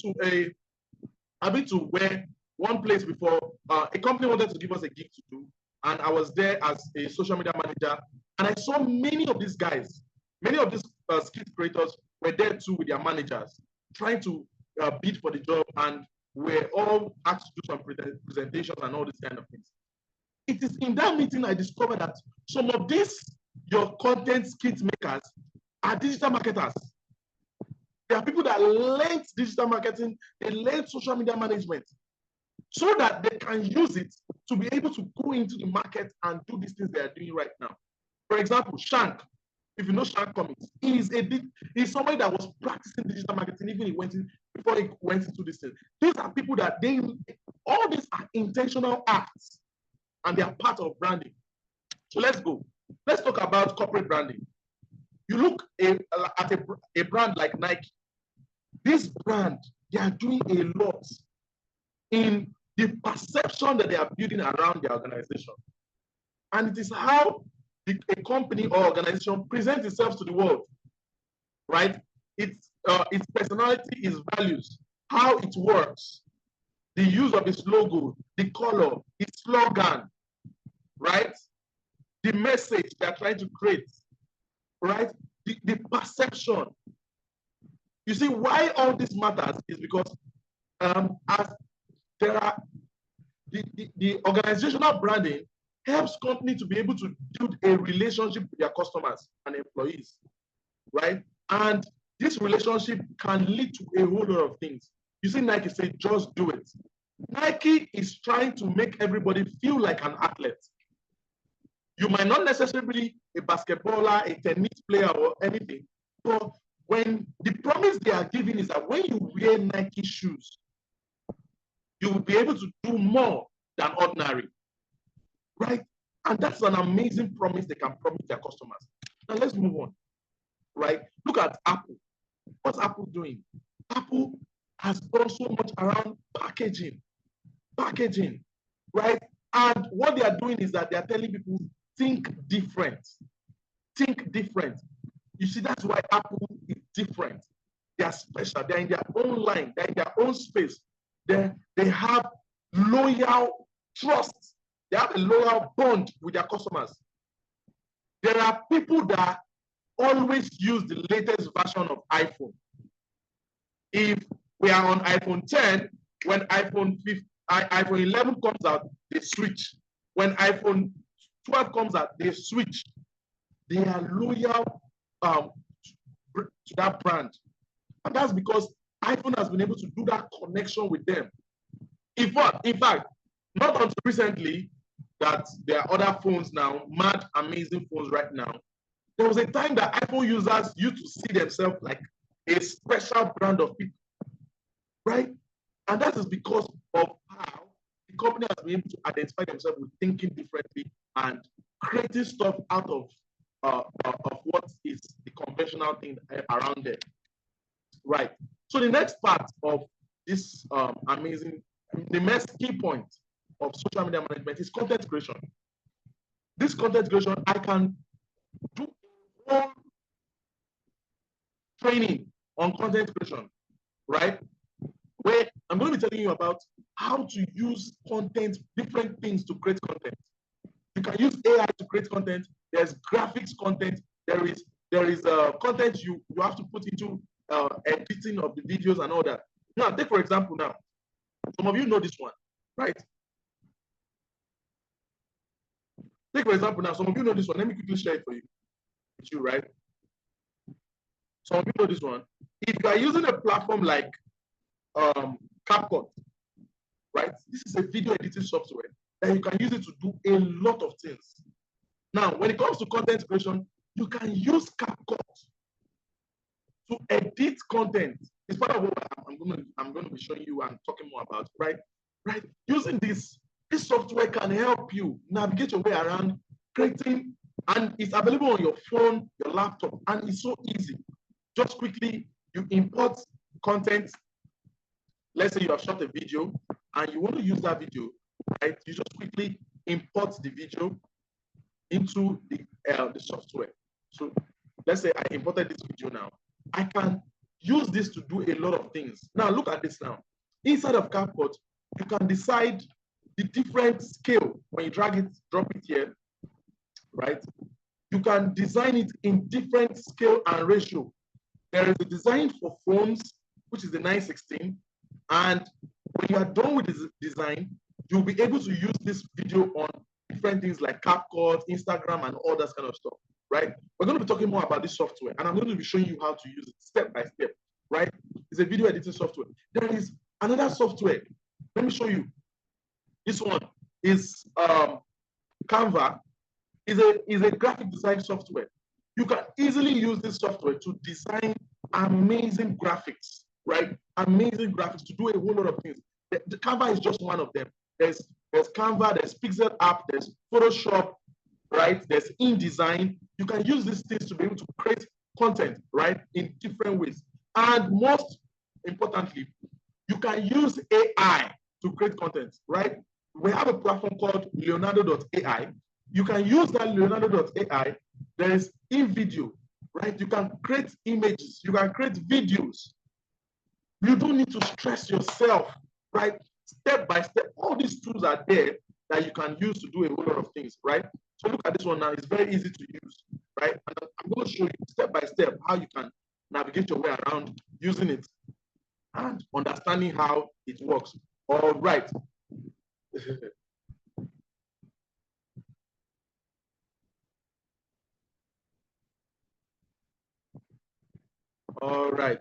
to where one place before. A company wanted to give us a gig to do, and I was there as a social media manager, and I saw many of these guys, many of these skit creators were there too with their managers, trying to bid for the job, and we're all asked to do some presentations and all these kind of things. It is in that meeting I discovered that some of these your content skit makers are digital marketers. There are people that learn digital marketing, they learn social media management, so that they can use it to be able to go into the market and do these things they are doing right now. For example, Shank, if you know Shank Comics, he's somebody that was practicing digital marketing even before he went into this thing. These are people that all these are intentional acts, and they are part of branding. So let's go. Let's talk about corporate branding. You look at a brand like Nike. This brand, they are doing a lot in the perception that they are building around their organization. And it is how a company or organization presents itself to the world, right? Its personality, its values, how it works, the use of its logo, the color, its slogan, right? The message they are trying to create, right? The perception. You see, why all this matters is because as there are the organizational branding helps company to be able to build a relationship with their customers and employees, right? And this relationship can lead to a whole lot of things. You see, Nike say, just do it. Nike is trying to make everybody feel like an athlete. You might not necessarily be a basketballer, a tennis player, or anything, but when the promise they are giving is that when you wear Nike shoes, you will be able to do more than ordinary, right? And that's an amazing promise they can promise their customers. Now let's move on, right? Look at Apple. What's Apple doing? Apple has done so much around packaging, right? And what they are doing is that they are telling people, think different. Think different. You see, that's why Apple is different. They are special. They're in their own line. They're in their own space. They have loyal trust. They have a loyal bond with their customers. There are people that always use the latest version of iPhone. If we are on iPhone 10, when iPhone 11 comes out, they switch. When iPhone 12 comes out, they switch. They are loyal to that brand. And that's because iPhone has been able to do that connection with them. In fact, not until recently that there are other phones now, mad, amazing phones right now. There was a time that iPhone users used to see themselves like a special brand of people, right? And that is because of how the company has been able to identify themselves with thinking differently and creating stuff out of what is the conventional thing around there, right? So the next part of this the next key point of social media management is content creation. This content creation, I can do a whole training on content creation, right? Where I'm going to be telling you about how to use content, different things to create content. You can use AI to create content. There's graphics content. There is content you have to put into editing of the videos and all that. Now, take for example now, some of you know this one, right? Take for example now, some of you know this one. Let me quickly share it for you, with you, right? Some of you know this one. If you are using a platform like CapCut, right? This is a video editing software that you can use it to do a lot of things. Now, when it comes to content creation, you can use CapCut to edit content It's part of what I'm going to be showing you and talking more about, right? Right. Using this software can help you navigate your way around creating, and it's available on your phone, your laptop, and it's so easy. Just quickly, you import content. Let's say you have shot a video and you want to use that video, right? You just quickly import the video into the software. So let's say I imported this video now. I can use this to do a lot of things. Now look at this now. Inside of CapCut, you can decide the different scale. When you drag it, drop it here, right? You can design it in different scale and ratio. There is a design for phones, which is the 916. And when you are done with this design, you'll be able to use this video on different things like CapCut, Instagram, and all that kind of stuff, right? We're going to be talking more about this software, and I'm going to be showing you how to use it step by step, right? It's a video editing software. There is another software. Let me show you. This one is Canva. Is a graphic design software. You can easily use this software to design amazing graphics, right? Amazing graphics to do a whole lot of things. The Canva is just one of them. There's Canva, there's Pixel App, there's Photoshop, right? There's InDesign. You can use these things to be able to create content, right? In different ways. And most importantly, you can use AI to create content, right? We have a platform called Leonardo.ai. You can use that Leonardo.ai. There is InVideo, right? You can create images, you can create videos. You don't need to stress yourself, right? Step by step, all these tools are there that you can use to do a whole lot of things, right? So look at this one now, it's very easy to use, right? And I'm going to show you step by step how you can navigate your way around using it and understanding how it works. All right. All right.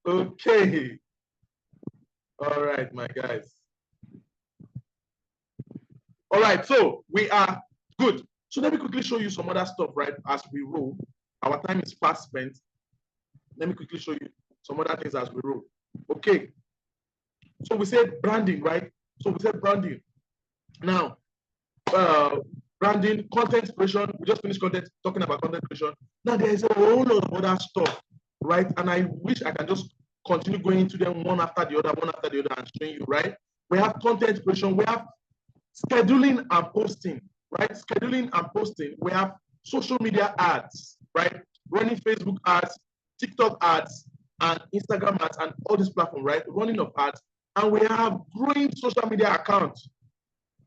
Okay. All right, my guys. All right, so we are good. So let me quickly show you some other stuff, right? As we roll, our time is fast spent. Let me quickly show you some other things as we roll. Okay. So we said branding, right? So we said branding. Now, branding, content creation. We just finished talking about content creation. Now there is a whole lot of other stuff, right? And I wish I can just continue going into them one after the other, and showing you, right? We have content creation. We have scheduling and posting, right? Scheduling and posting. We have social media ads, right? Running Facebook ads, TikTok ads, and Instagram ads, and all these platforms, right? Running of ads. And we have growing social media accounts,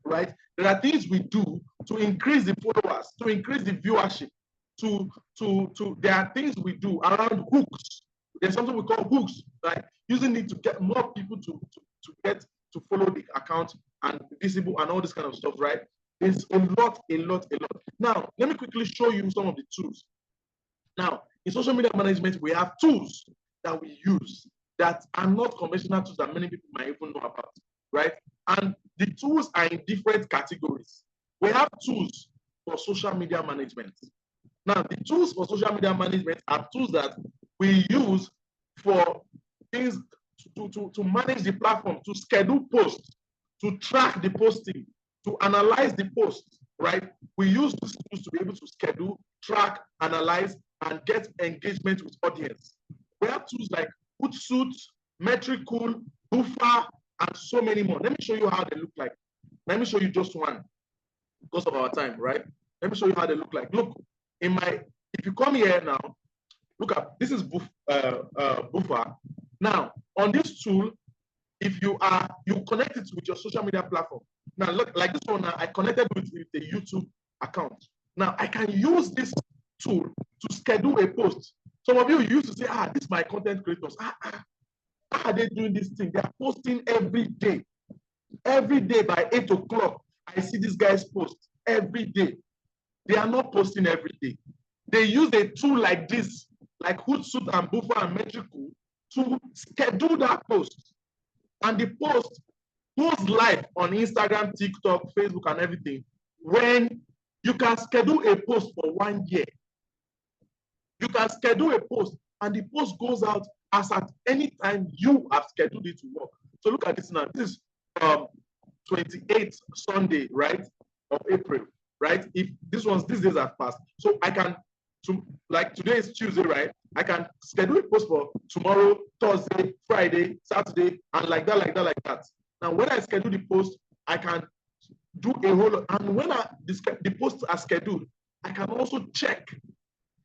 right? There are things we do to increase the followers, to increase the viewership, there are things we do around hooks. There's something we call hooks, right? Using it to get more people to get to follow the account and visible and all this kind of stuff, right? There's a lot. Now, let me quickly show you some of the tools. Now, in social media management, we have tools that we use that are not conventional tools that many people might even know about, right? And the tools are in different categories. We have tools for social media management. Now, the tools for social media management are tools that we use for things to manage the platform, to schedule posts, to track the posting, to analyze the posts, right? We use these tools to be able to schedule, track, analyze, and get engagement with audience. We have tools like Hootsuite, Metricool, Buffer, and so many more. Let me show you how they look like. Let me show you just one because of our time, right? Let me show you how they look like. Look, if you come here now, look at, this is Buffer. Now, on this tool, if you connect it with your social media platform. Now, look, like this one now, I connected with the YouTube account. Now, I can use this tool to schedule a post. Some of you used to say, this is my content creators. How are they doing this thing? They are posting every day. Every day by 8 o'clock, I see these guys post every day. They are not posting every day. They use a tool like this, like Hootsuite and Buffer and Metricool, to schedule that post. And the post goes live on Instagram, TikTok, Facebook, and everything. When you can schedule a post for 1 year, you can schedule a post, and the post goes out as at any time you have scheduled it to work. So look at this now. This is 28th Sunday, right, of April, right? If these days have passed, so I can, like today is Tuesday, right? I can schedule a post for tomorrow, Thursday, Friday, Saturday, and like that. Now, when I schedule the post, I can do a whole lot. And when the posts are scheduled, I can also check,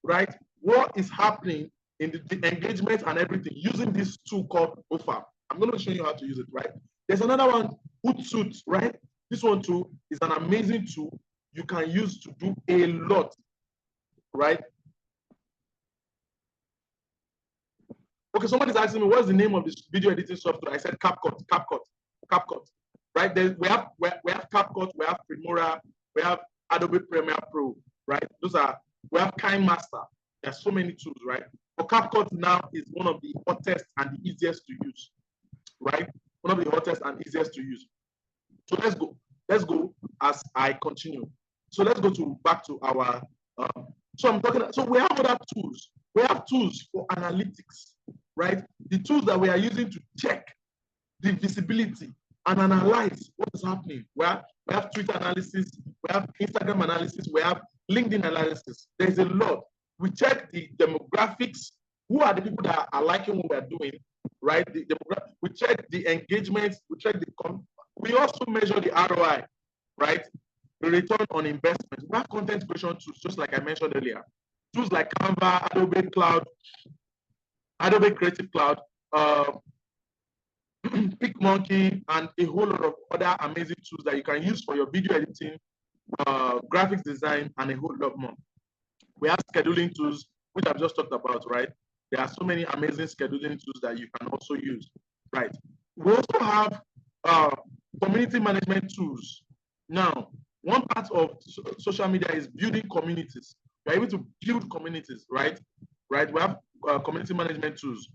right, what is happening in the engagement and everything using this tool called OFAP. I'm going to show you how to use it, right? There's another one, Hootsuite, right? This one too is an amazing tool you can use to do a lot, right? Okay, somebody's asking me what's the name of this video editing software. I said CapCut, right? We have CapCut, we have Filmora, we have Adobe Premiere Pro, right? We have KineMaster. There's so many tools, right? But CapCut now is one of the hottest and the easiest to use, right? One of the hottest and easiest to use. So let's go as I continue. So let's go back to our, so we have other tools. We have tools for analytics, right? The tools that we are using to check the visibility and analyze what is happening. We have Twitter analysis, we have Instagram analysis, we have LinkedIn analysis. There's a lot. We check the demographics. Who are the people that are liking what we're doing, right? We check the engagement. We also measure the ROI, right? The return on investment. We have content creation tools, just like I mentioned earlier. Tools like Canva, Adobe Cloud, Adobe Creative Cloud, PicMonkey, and a whole lot of other amazing tools that you can use for your video editing, graphics design, and a whole lot more. We have scheduling tools, which I've just talked about, right? There are so many amazing scheduling tools that you can also use, right? We also have community management tools. Now, one part of social media is building communities. You're able to build communities, right? Right. We have community management tools.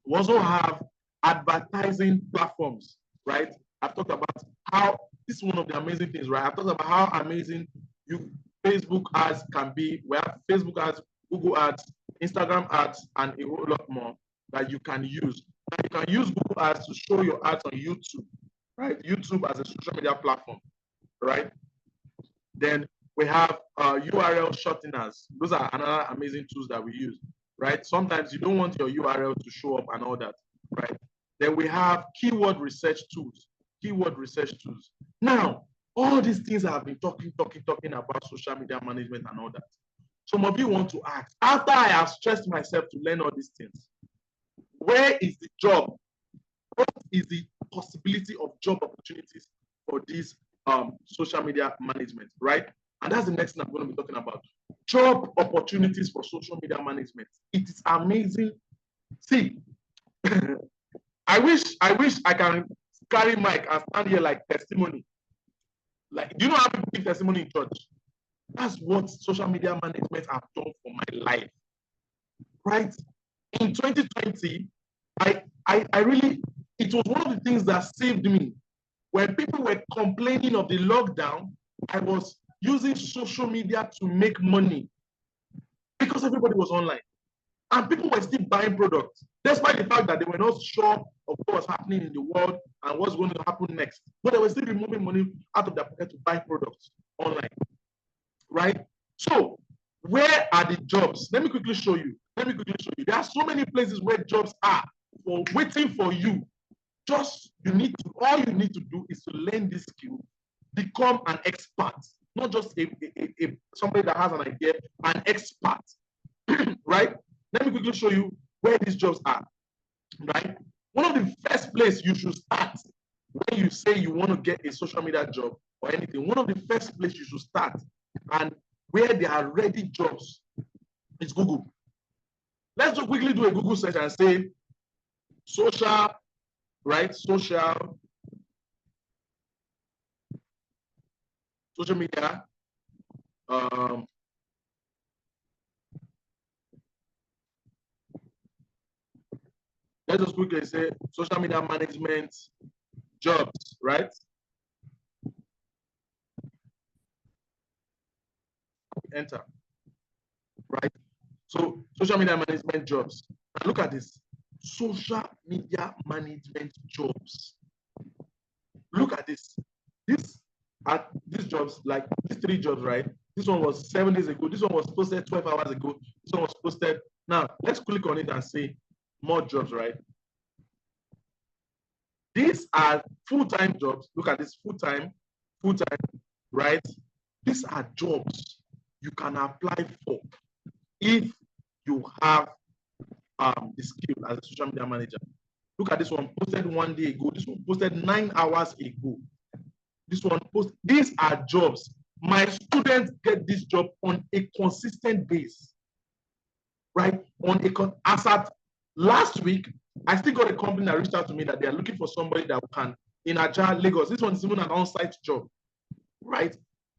We also have advertising platforms, right? I've talked about how this is one of the amazing things, right? I've talked about how amazing Facebook ads can be. We have Facebook ads, Google ads, Instagram ads, and a whole lot more that you can use. You can use Google ads to show your ads on YouTube, right? YouTube as a social media platform, right? Then we have URL shorteners. Those are another amazing tools that we use, right? Sometimes you don't want your URL to show up and all that, right? Then we have keyword research tools. Now, all these things I've been talking about social media management and all that. Some of you want to ask, after I have stressed myself to learn all these things, where is the job? What is the possibility of job opportunities for this social media management, right? And that's the next thing I'm going to be talking about. Job opportunities for social media management. It is amazing. See, I wish I can carry mic and stand here like testimony. Like, do you know how people give testimony in church? That's what social media management have done for my life, right? In 2020, I really, it was one of the things that saved me. When people were complaining of the lockdown, I was using social media to make money because everybody was online. And people were still buying products, despite the fact that they were not sure of what was happening in the world and what's going to happen next. But they were still removing money out of their pocket to buy products online, right? So where are the jobs? Let me quickly show you. There are so many places where jobs are waiting for you. All you need to do is to learn this skill, become an expert, not just somebody that has an idea, an expert, right? Let me quickly show you where these jobs are, right? One of the first places you should start when you say you want to get a social media job or anything, one of the first places you should start and where there are ready jobs is Google. Let's just quickly do a Google search and say social, right? Social media. Let's just quickly say social media management jobs, right? Enter, right? So social media management jobs. And look at this. social media management jobs. Look at this. These jobs, like these 3 jobs, right? This one was 7 days ago. This one was posted 12 hours ago. This one was posted. Now, let's click on it and see more jobs, right? These are full-time jobs. Look at this, full-time, right? These are jobs you can apply for if you have the skill as a social media manager. Look at this one, posted 1 day ago. This one posted 9 hours ago. This one posted. These are jobs. My students get this job on a consistent basis, right? As at last week, I still got a company that reached out to me that they are looking for somebody that can in Agile, Lagos. This one is even an on-site job, right?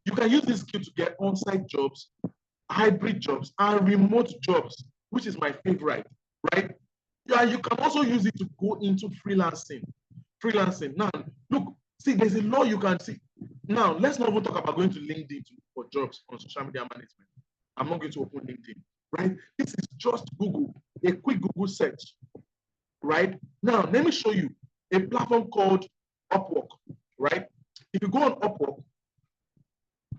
You can use this skill to get on-site jobs, hybrid jobs, and remote jobs, which is my favorite, right? Yeah, you can also use it to go into freelancing. Now, look, see, there's a law you can see. Now, let's not even talk about going to LinkedIn for jobs on social media management. I'm not going to open LinkedIn, right? This is just Google, a quick Google search, right? Now, let me show you a platform called Upwork, right? If you go on Upwork,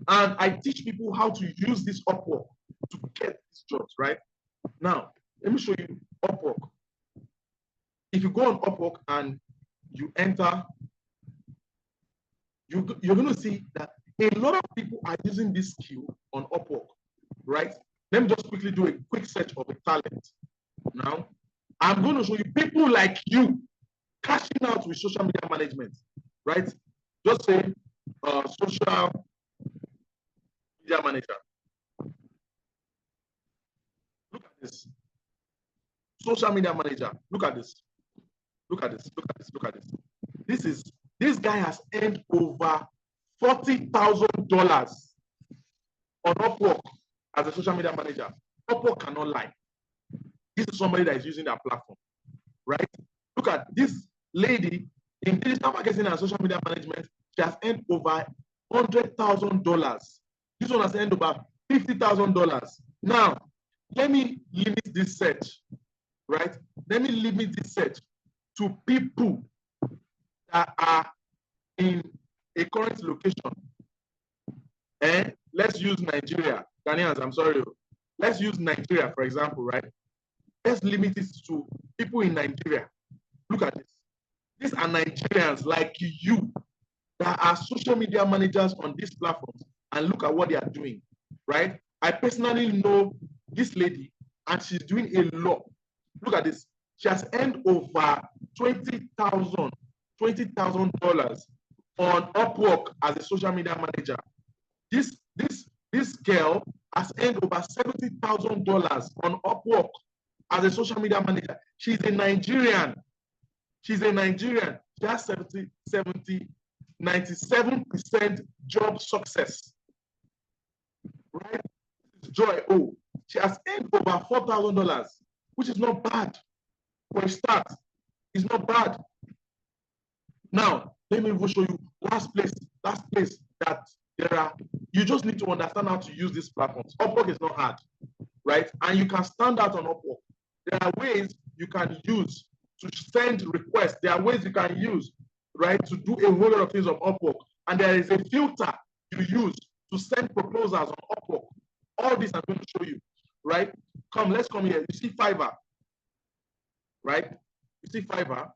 and I teach people how to use this Upwork to get these jobs, right? Now, let me show you Upwork. If you go on Upwork and you enter, you're going to see that a lot of people are using this skill on Upwork, right? Let me just quickly do a quick search of a talent. Now, I'm going to show you people like you cashing out with social media management, right? Just say social media manager. Look at this. Social media manager. Look at this. Look at this. Look at this. Look at this. This guy has earned over $40,000 on Upwork as a social media manager. Upwork cannot lie. This is somebody that is using their platform, right? Look at this lady in digital marketing and social media management. She has earned over $100,000. This one has earned over $50,000. Now, let me limit this search, right? Let me limit this search to people that are in a current location. Let's use Nigeria. Ghanaians, I'm sorry. Let's use Nigeria, for example, right? Let's limit it to people in Nigeria. Look at this. These are Nigerians like you that are social media managers on these platforms, and look at what they are doing, right? I personally know this lady, and she's doing a lot. Look at this. She has earned over $20,000 on Upwork as a social media manager. This girl has earned over $70,000 on Upwork as a social media manager. She's a Nigerian. She has 97% job success. Right? Joy O. She has earned over $4,000, which is not bad. For a start, it's not bad. Now, let me even show you last place that there are. You just need to understand how to use these platforms. Upwork is not hard, right? And you can stand out on Upwork. There are ways you can use to send requests. There are ways you can use, right, to do a whole lot of things on Upwork. And there is a filter you use to send proposals on Upwork. All this I'm going to show you, right? Let's come here. You see Fiverr, right? You see Fiverr.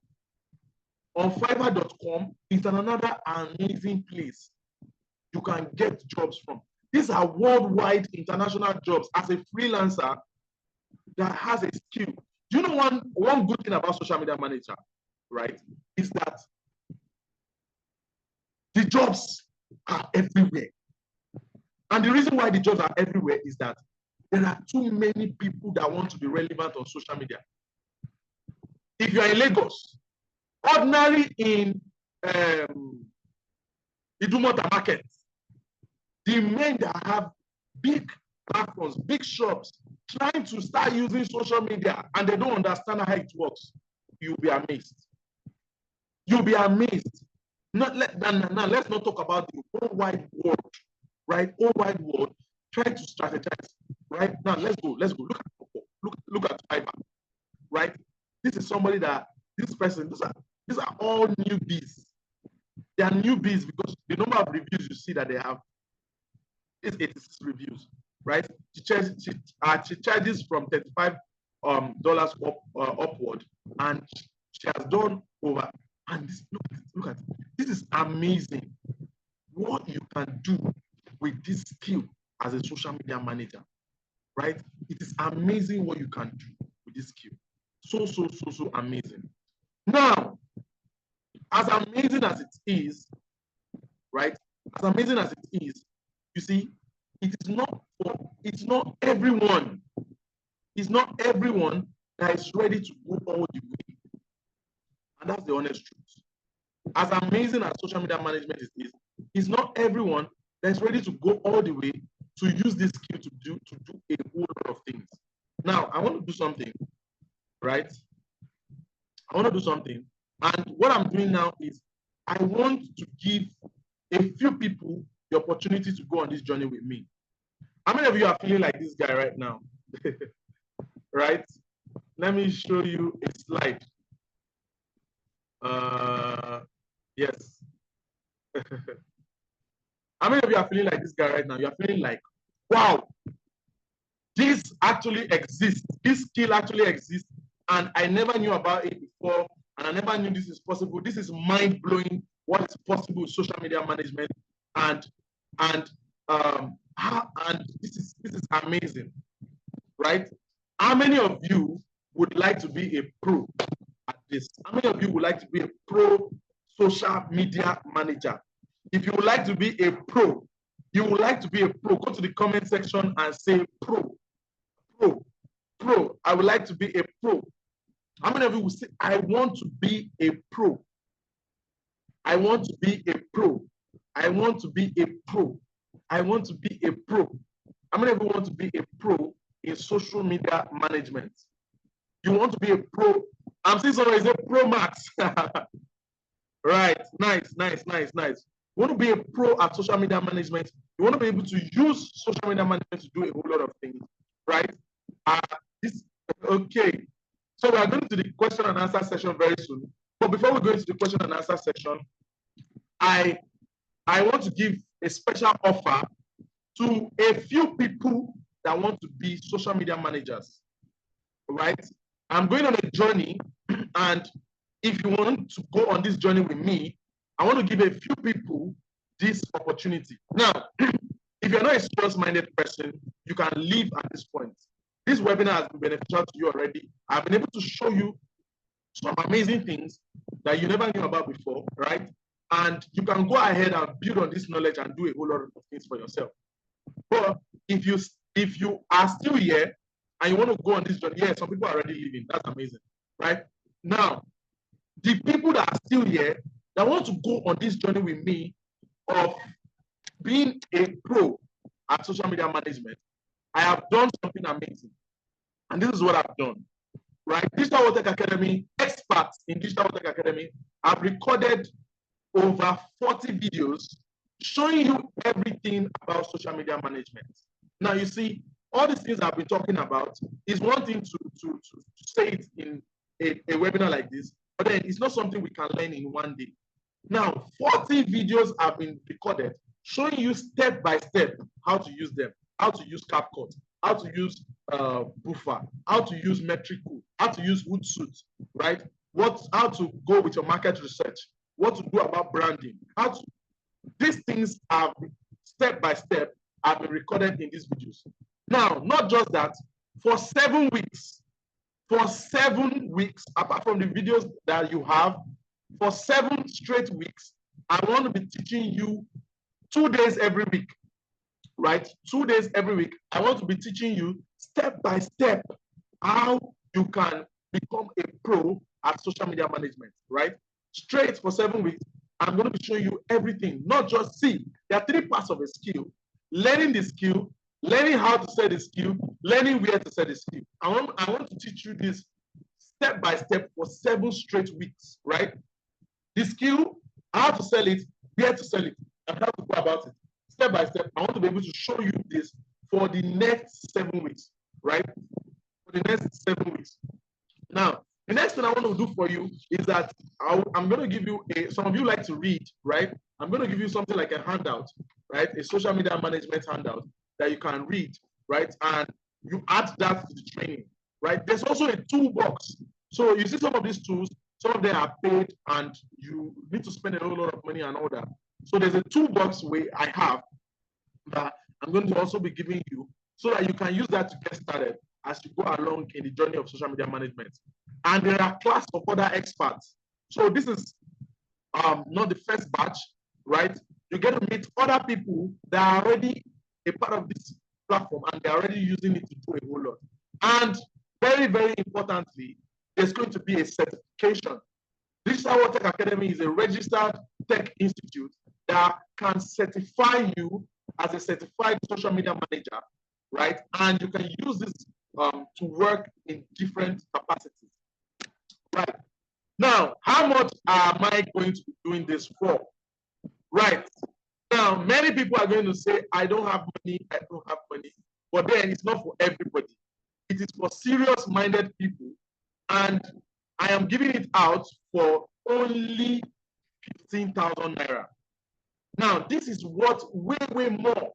On Fiverr.com is another amazing place you can get jobs from. These are worldwide international jobs as a freelancer that has a skill. Do you know one good thing about social media manager, right? Is that the jobs are everywhere. And the reason why the jobs are everywhere is that there are too many people that want to be relevant on social media. If you are in Lagos, ordinary in Idumota market, the men that have big platforms, big shops, trying to start using social media and they don't understand how it works, you'll be amazed. You'll be amazed. Now, let's not talk about the whole wide world, right? Whole wide world, try to strategize, right? Now, let's go. Look at Fiverr, right? this is somebody that this person, these are all newbies. They are newbies because the number of reviews you see that they have is 86 reviews, right? She charges from $35 upward, and she has done over. And this, look at it. This is amazing. What you can do with this skill as a social media manager, right? It is amazing what you can do with this skill. So amazing. Now, as amazing as it is, right? As amazing as it is, you see, it's not everyone. It's not everyone that is ready to go all the way. And that's the honest truth. As amazing as social media management is, it's not everyone that's ready to go all the way to use this skill to do a whole lot of things. Now, I want to do something, right? I want to do something. And what I'm doing now is I want to give a few people the opportunity to go on this journey with me. How many of you are feeling like this guy right now? Right? Let me show you a slide. Yes. How many of you are feeling like this guy right now? You're feeling like, wow, this actually exists. This skill actually exists. And I never knew about it before. And I never knew this is possible. This is mind-blowing what is possible with social media management. And this is amazing, right? How many of you would like to be a pro at this? How many of you would like to be a pro social media manager? If you would like to be a pro, you would like to be a pro, go to the comment section and say pro. I would like to be a pro. How many of you will say, I want to be a pro? I want to be a pro. I want to be a pro. I want to be a pro. How many of you want to be a pro in social media management? You want to be a pro? I'm seeing somebody say Pro Max. Right, nice. You want to be a pro at social media management. You want to be able to use social media management to do a whole lot of things, right? Okay. So we are going to the question and answer session very soon. But before we go into the question and answer section, I want to give a special offer to a few people that want to be social media managers, right? I'm going on a journey, and if you want to go on this journey with me, I want to give a few people this opportunity. Now, if you're not a serious-minded person, you can leave at this point. This webinar has been beneficial to you already. I've been able to show you some amazing things that you never knew about before, right? And you can go ahead and build on this knowledge and do a whole lot of things for yourself. But if you are still here and you want to go on this journey, yeah, some people are already leaving. That's amazing, right? Now, the people that are still here that want to go on this journey with me of being a pro at social media management, I have done something amazing. And this is what I've done, right? Digital World Tech Academy, experts in Digital World Tech Academy have recorded over 40 videos showing you everything about social media management. Now, you see, all these things I've been talking about is one thing to say it in a webinar like this, but then it's not something we can learn in one day. Now, 40 videos have been recorded showing you step by step how to use them, how to use CapCut, how to use Buffer, how to use Metricool, how to use Hootsuite, right? How to go with your market research, what to do about branding, these things are step by step have been recorded in these videos. Now, not just that, for 7 weeks, apart from the videos that you have, for 7 straight weeks, I want to be teaching you 2 days every week, right? 2 days every week. I want to be teaching you step by step how you can become a pro at social media management, right? Straight for 7 weeks. I'm going to be showing you everything, not just see. There are 3 parts of a skill: learning the skill, learning how to sell the skill, learning where to sell the skill. I want to teach you this step by step for 7 straight weeks, right? The skill, how to sell it, where to sell it, and how to go about it. Step by step, I want to be able to show you this for the next 7 weeks, right? For the next 7 weeks. Now, The next thing I want to do for you is that I'm going to give you some of you like to read, right? I'm going to give you something like a handout, right? A social media management handout that you can read, right? And you add that to the training, right? There's also a toolbox. So you see some of these tools, some of them are paid and you need to spend a whole lot of money and all that. So there's a toolbox way I have that I'm going to also be giving you so that you can use that to get started as you go along in the journey of social media management. And there are class of other experts. So this is not the first batch, right? You get to meet other people that are already a part of this platform and they're already using it to do a whole lot. And very, very importantly, there's going to be a certification. Digital World Tech Academy is a registered tech institute that can certify you as a certified social media manager, right? And you can use this to work in different capacities, right? Now, how much am I going to be doing this for? Right. Now, many people are going to say, I don't have money, I don't have money. But then it's not for everybody. It is for serious-minded people. And I am giving it out for only 15,000 Naira. Now, this is what way, way more.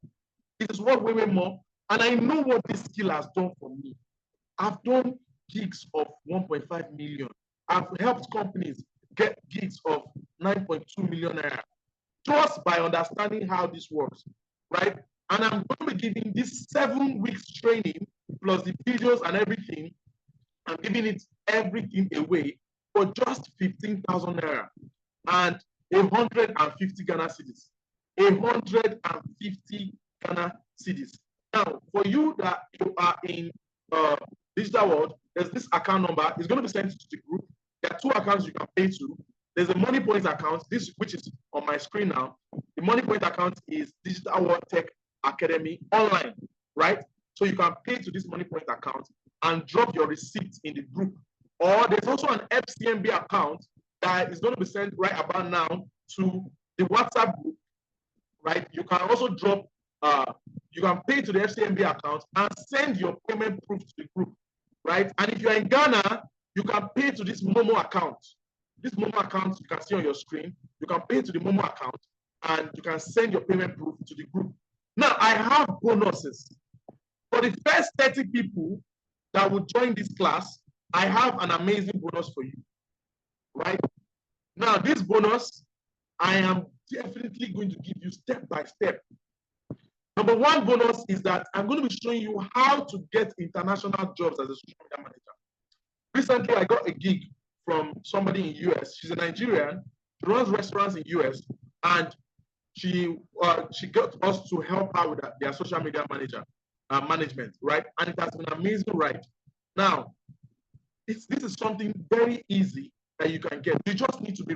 It is what way, way more. And I know what this skill has done for me. I've done gigs of 1.5 million. I've helped companies get gigs of 9.2 million Naira just by understanding how this works, right? And I'm going to be giving this 7 weeks training plus the videos and everything. I'm giving it everything away for just 15,000 Naira and 150 Ghana cedis. 150 Ghana cedis. Now, for you that you are in digital world, there's this account number. It's going to be sent to the group. There are 2 accounts you can pay to. There's a Money Point account, this which is on my screen now. The Money Point account is Digital World Tech Academy online, right? So you can pay to this Money Point account and drop your receipts in the group. Or there's also an FCMB account that is going to be sent right about now to the WhatsApp group, right? You can also drop, you can pay to the FCMB account and send your payment proof to the group, right? And if you're in Ghana, you can pay to this Momo account. This Momo account you can see on your screen. You can pay to the Momo account and you can send your payment proof to the group. Now, I have bonuses. For the first 30 people that will join this class, I have an amazing bonus for you, right? Now, this bonus, I am definitely going to give you step by step. Number 1 bonus is that I'm going to be showing you how to get international jobs as a social media manager. Recently, I got a gig from somebody in US. She's a Nigerian, she runs restaurants in US, and she got us to help her with their social media management, right? And it has been an amazing ride. Now, this is something very easy that you can get. You just need to be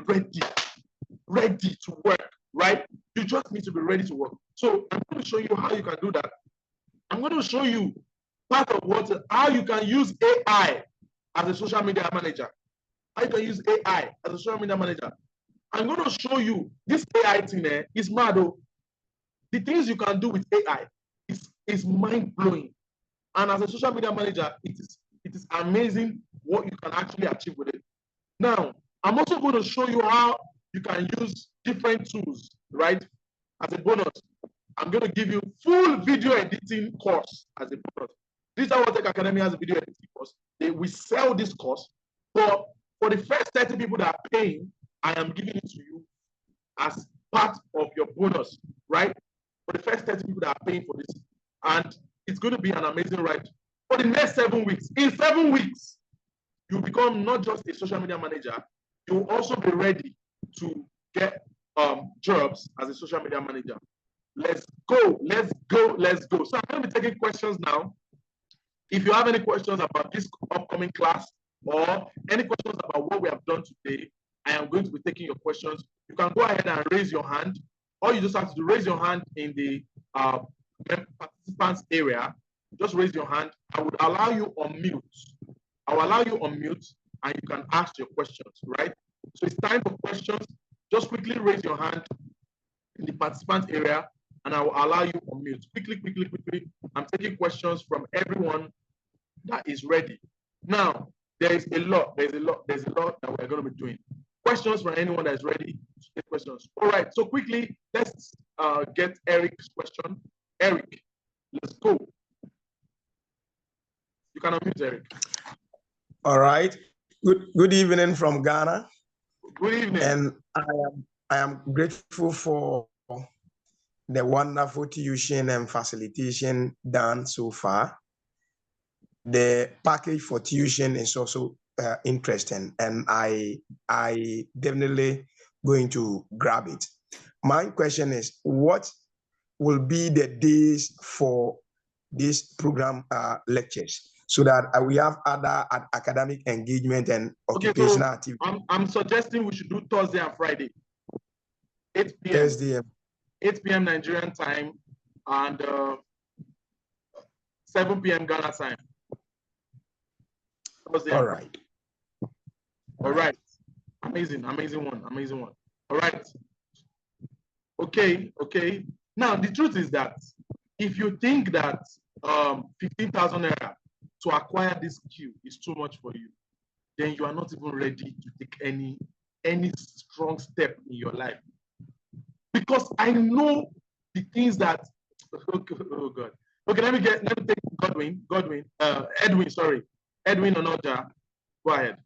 ready to work, right? You just need to be ready to work. So I'm going to show you how you can do that. I'm going to show you part of how you can use AI as a social media manager. How you can use AI as a social media manager. I'm going to show you this AI thing there is mad. The things you can do with AI is mind-blowing. And as a social media manager, it is amazing what you can actually achieve with it. Now, I'm also going to show you how you can use different tools, right? As a bonus, I'm going to give you full video editing course as a bonus. Digital World Tech Academy has a video editing course. We sell this course, but for the first 30 people that are paying, I am giving it to you as part of your bonus, right? For the first 30 people that are paying for this. And it's going to be an amazing ride. For the next 7 weeks, in 7 weeks, you become not just a social media manager, you will also be ready to get jobs as a social media manager. Let's go, let's go, let's go. So I'm going to be taking questions now. If you have any questions about this upcoming class or any questions about what we have done today, I am going to be taking your questions. You can go ahead and raise your hand. All you just have to do, raise your hand in the participants area. Just raise your hand. I would allow you on mute. I will allow you on mute and you can ask your questions, right? So it's time for questions. Just quickly raise your hand in the participant area and I will allow you on mute. Quickly. I'm taking questions from everyone that is ready. Now, There's a lot that we're going to be doing. Questions from anyone that's ready to take questions. All right, so quickly, let's get Eric's question. Eric, let's go. You can unmute Eric. All right. Good evening from Ghana. Good evening. And I am grateful for the wonderful tuition and facilitation done so far. The package for tuition is also interesting, and I definitely going to grab it. My question is, what will be the days for this program lectures, so that we have other academic engagement and occupational activity? I'm suggesting we should do Thursday and Friday, 8 p.m. Thursday. 8 p.m. Nigerian time and 7 p.m. Ghana time. All right. All right. Amazing one. All right. Okay. Now, the truth is that if you think that 15,000 naira to acquire this queue is too much for you, then you are not even ready to take any strong step in your life. Because I know the things that, oh God. Okay, let me take Edwin Onoja. Go ahead.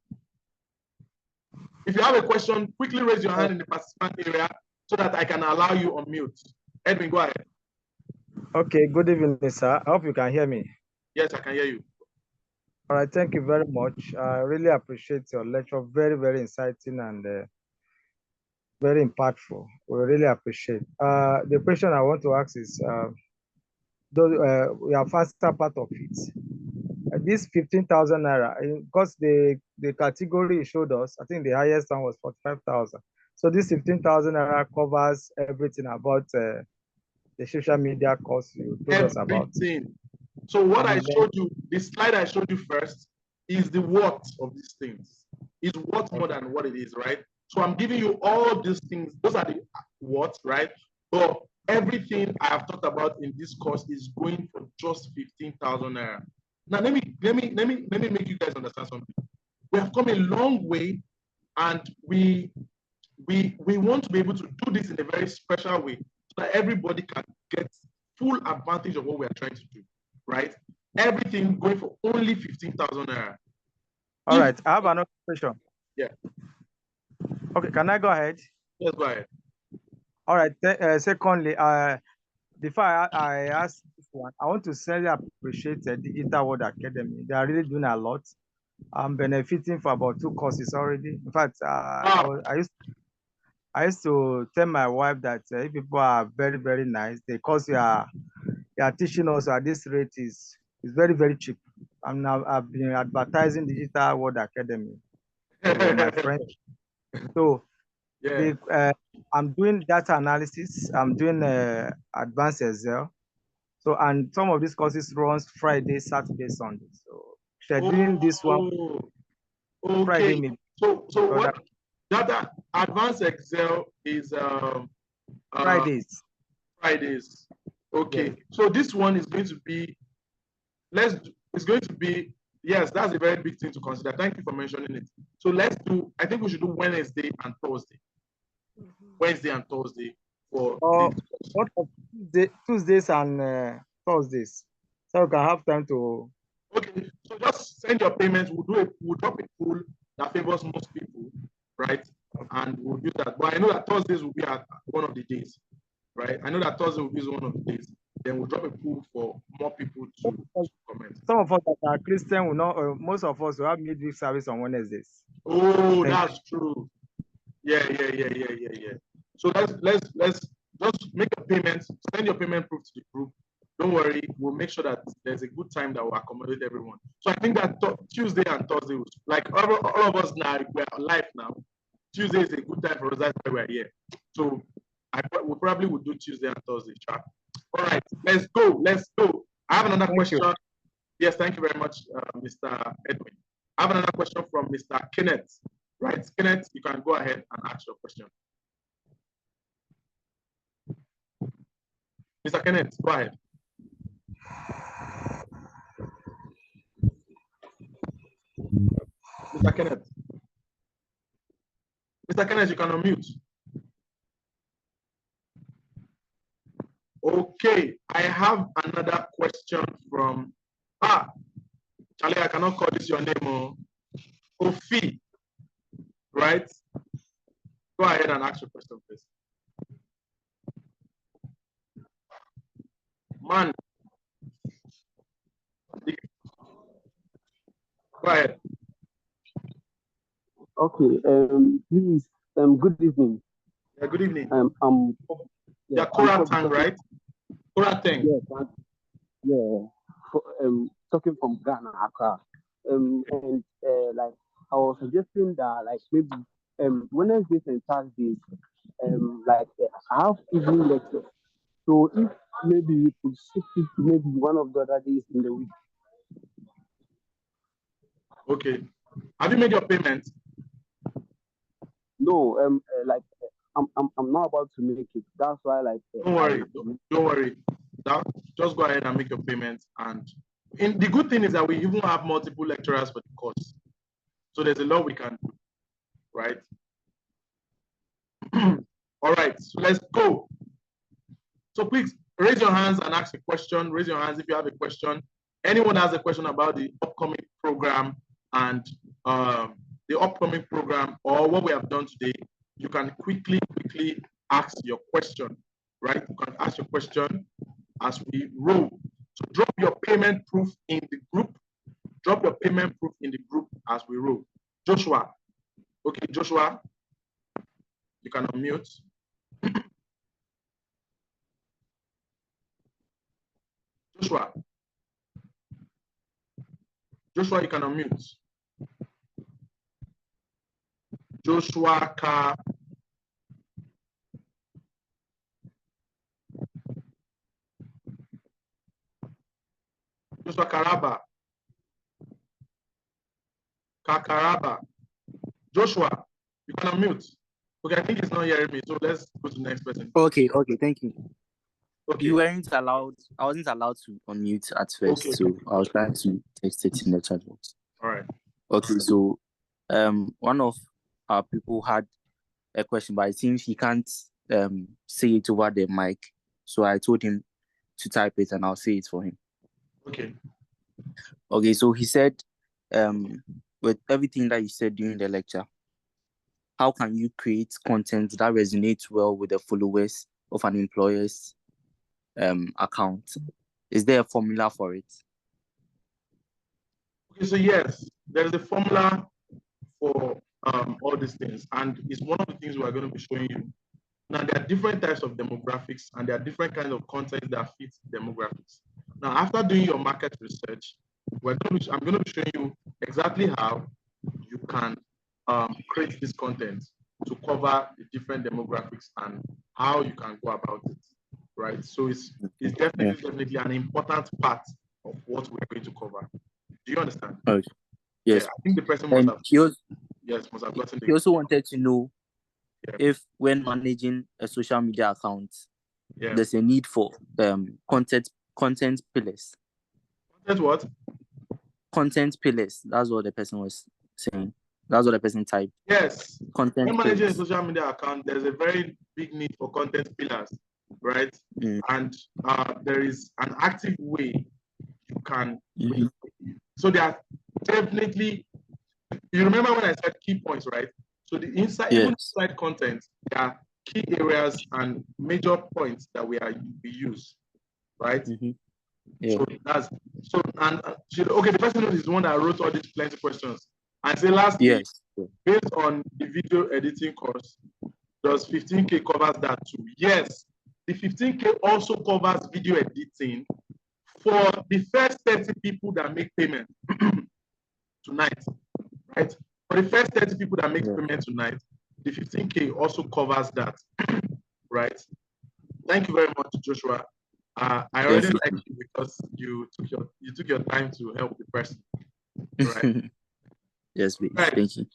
If you have a question, quickly raise your hand in the participant area so that I can allow you on mute. Edwin, go ahead. Okay, good evening, sir. I hope you can hear me. Yes, I can hear you. All right, thank you very much. I really appreciate your lecture. Very, very exciting and very impactful. We really appreciate. The question I want to ask is, we are faster part of it. This 15,000 naira, because the category showed us, I think the highest one was 45,000. So this 15,000 naira covers everything about the social media course you told us about. So what I showed you, the slide I showed you first, is the what of these things. Is what more than what it is, right? So I'm giving you all these things. Those are the what, right? But everything I have talked about in this course is going for just 15,000 naira. Now let me make you guys understand something. We have come a long way, and we want to be able to do this in a very special way so that everybody can get full advantage of what we are trying to do, right? Everything going for only 15,000 naira. All right, I have another question. Yeah. Okay, can I go ahead? Yes, go ahead. All right. Secondly, before I ask this one, I want to sincerely appreciate the Digital World Academy. They are really doing a lot. I'm benefiting for about 2 courses already. In fact, I used to tell my wife that if people are very, very nice, the course you are teaching us at this rate is very, very cheap. I've been advertising Digital World Academy to my friends. So yeah. I'm doing data analysis. I'm doing advanced Excel. So, and some of these courses runs Friday, Saturday, Sunday. So scheduling this one okay. Friday maybe. So what data advanced Excel is Fridays. Fridays. Okay. Yes. So this one is going to be yes, that's a very big thing to consider. Thank you for mentioning it. So I think we should do Wednesday and Thursday. Wednesday and Thursday for what of Tuesdays and Thursdays, so we can have time to. Okay, so just send your payments. We'll drop a pool that favors most people, right? And we'll do that. But I know that Thursdays will be at one of the days, right? I know that Thursday will be one of the days. Then we'll drop a pool for more people to comment. Some of us that are Christian will not. Most of us will have midweek service on Wednesdays. Oh, that's true. Yeah. So let's just make a payment. Send your payment proof to the group. Don't worry, we'll make sure that there's a good time that will accommodate everyone. So I think that Tuesday and Thursday, like all of us now, we're live now. Tuesday is a good time for us. That's why we're here. So we probably will do Tuesday and Thursday. Sure. All right, let's go. I have another question. Yes, thank you very much, Mr. Edwin. I have another question from Mr. Kenneth. Right, Kenneth, you can go ahead and ask your question. Mr. Kenneth, go ahead. Mr. Kenneth. Mr. Kenneth, you can unmute. Okay, I have another question from Charlie, I cannot call this your name. Ofi, right? Go ahead and ask your question, please. Man. Go ahead. Okay, please, good evening. Yeah, good evening. Yeah, Kora Tang, right? Kora Tang. Yeah, talking from Ghana, Accra. Like, I was suggesting that, like, maybe Wednesdays and Thursdays, like, I have evening lecture. So if maybe we could shift it to maybe one of the other days in the week. Okay. Have you made your payment? No, like, I'm not about to make it. That's why, like, don't worry. Don't worry. Just go ahead and make your payment. And the good thing is that we even have multiple lecturers for the course. So there's a lot we can do, right? All right, so let's go. So please raise your hands and ask a question. Raise your hands if you have a question. Anyone has a question about the upcoming program and or what we have done today, you can quickly ask your question, right? You can ask your question as we roll. So drop your payment proof in the group. Drop your payment proof in the group as we roll. Joshua. Okay, Joshua, you can unmute. Joshua, you can unmute. Joshua Ka. Joshua Karaba. Kakaraba. Joshua, you can unmute. Okay, I think he's not hearing me, so let's go to the next person. Okay, thank you. Okay. You weren't allowed, I wasn't allowed to unmute at first, Okay. so I was trying to text it in the chat box. All right. Okay, so one of our people had a question, but it seems he can't say it over the mic. So I told him to type it and I'll say it for him. Okay. Okay, so he said, with everything that you said during the lecture, how can you create content that resonates well with the followers of an employer's account? Is there a formula for it? Okay, so yes, there's a formula for all these things, and it's one of the things we are going to be showing you. Now, there are different types of demographics, and there are different kinds of content that fit demographics. Now, after doing your market research, I'm going to be showing you exactly how you can create this content to cover the different demographics and how you can go about it, right? So it's definitely an important part of what we're going to cover. Do you understand? Okay. Yes. Yeah, I think the person must have gotten He also wanted to know if when managing a social media account, there's a need for content pillars. Content what? Content pillars. That's what the person was saying. That's what the person typed. Yes. Content when managing pillars. a social media account, there's a very big need for content pillars, right? And there is an active way you can. So there are definitely. You remember when I said key points, right? So the inside content, there are key areas and major points that we use, right? So okay. The person is the one that wrote all these plenty questions. I say lastly, based on the video editing course, does 15K covers that too? Yes, the 15K also covers video editing for the first 30 people that make payment tonight, right? For the first 30 people that make payment tonight, the 15K also covers that, right? Thank you very much, Joshua. I already like you because you took your time to help the person, right? Yes, please. Right. Thank you.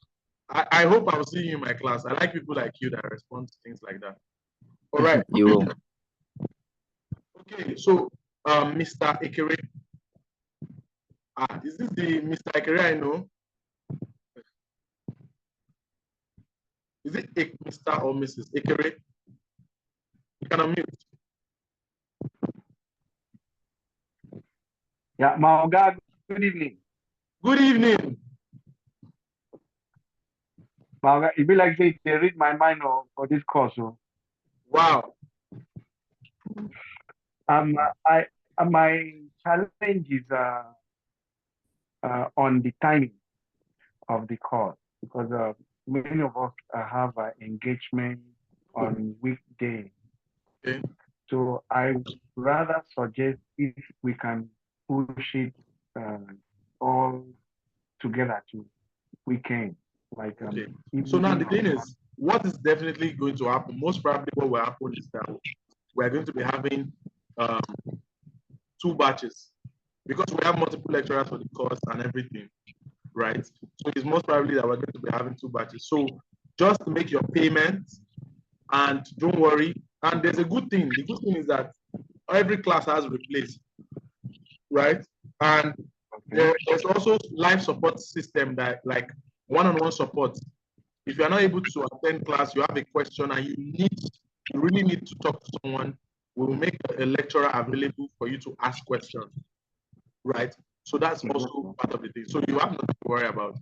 I hope I'll see you in my class. I like people like you that respond to things like that. All right. You will. Okay, so Mr. Ekere. Is this the Mr. Ekere I know? Is it Mr. or Mrs. Ekere? You can unmute. Yeah, my God, good evening. Good evening. My God, it be like they read my mind for this course. So. Wow. My challenge is on the timing of the course because many of us have engagement on weekday. Okay. So I would rather suggest if we can push it all together to weekend. Like okay. So now the thing is, what is definitely going to happen? Most probably, what will happen is that we're going to be having 2 batches because we have multiple lecturers for the course and everything, right? So it's most probably that we're going to be having 2 batches. So just to make your payment, and don't worry. And there's a good thing. The good thing is that every class has replaced, right? And there's also live support system that like one-on-one support. If you're not able to attend class, you have a question and you really need to talk to someone, we will make a lecturer available for you to ask questions, right? So that's also part of the thing. So you have nothing to worry about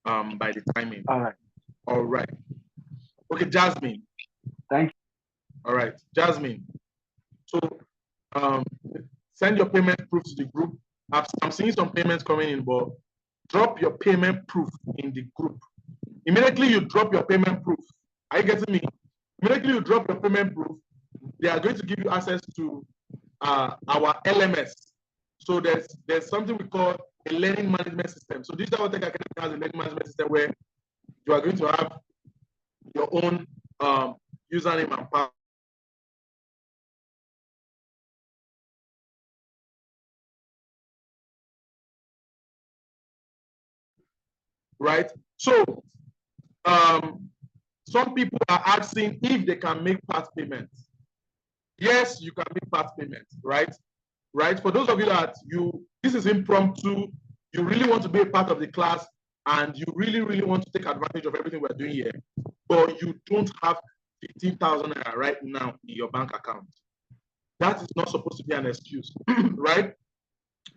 by the timing. All right. All right. Okay, Jasmine. Thank you. All right, Jasmine. So send your payment proof to the group. I'm seeing some payments coming in, but drop your payment proof in the group. Immediately you drop your payment proof. Are you getting me? Immediately you drop your payment proof, they are going to give you access to our LMS. So there's something we call a learning management system. So Digital Tech Academy has a learning management system where you are going to have your own username and password. Right? So some people are asking if they can make part payments. Yes, you can make part payments, right? Right? For those of you that this is impromptu, you really want to be a part of the class and you really, really want to take advantage of everything we're doing here, but you don't have 15,000 naira right now in your bank account. That is not supposed to be an excuse, right?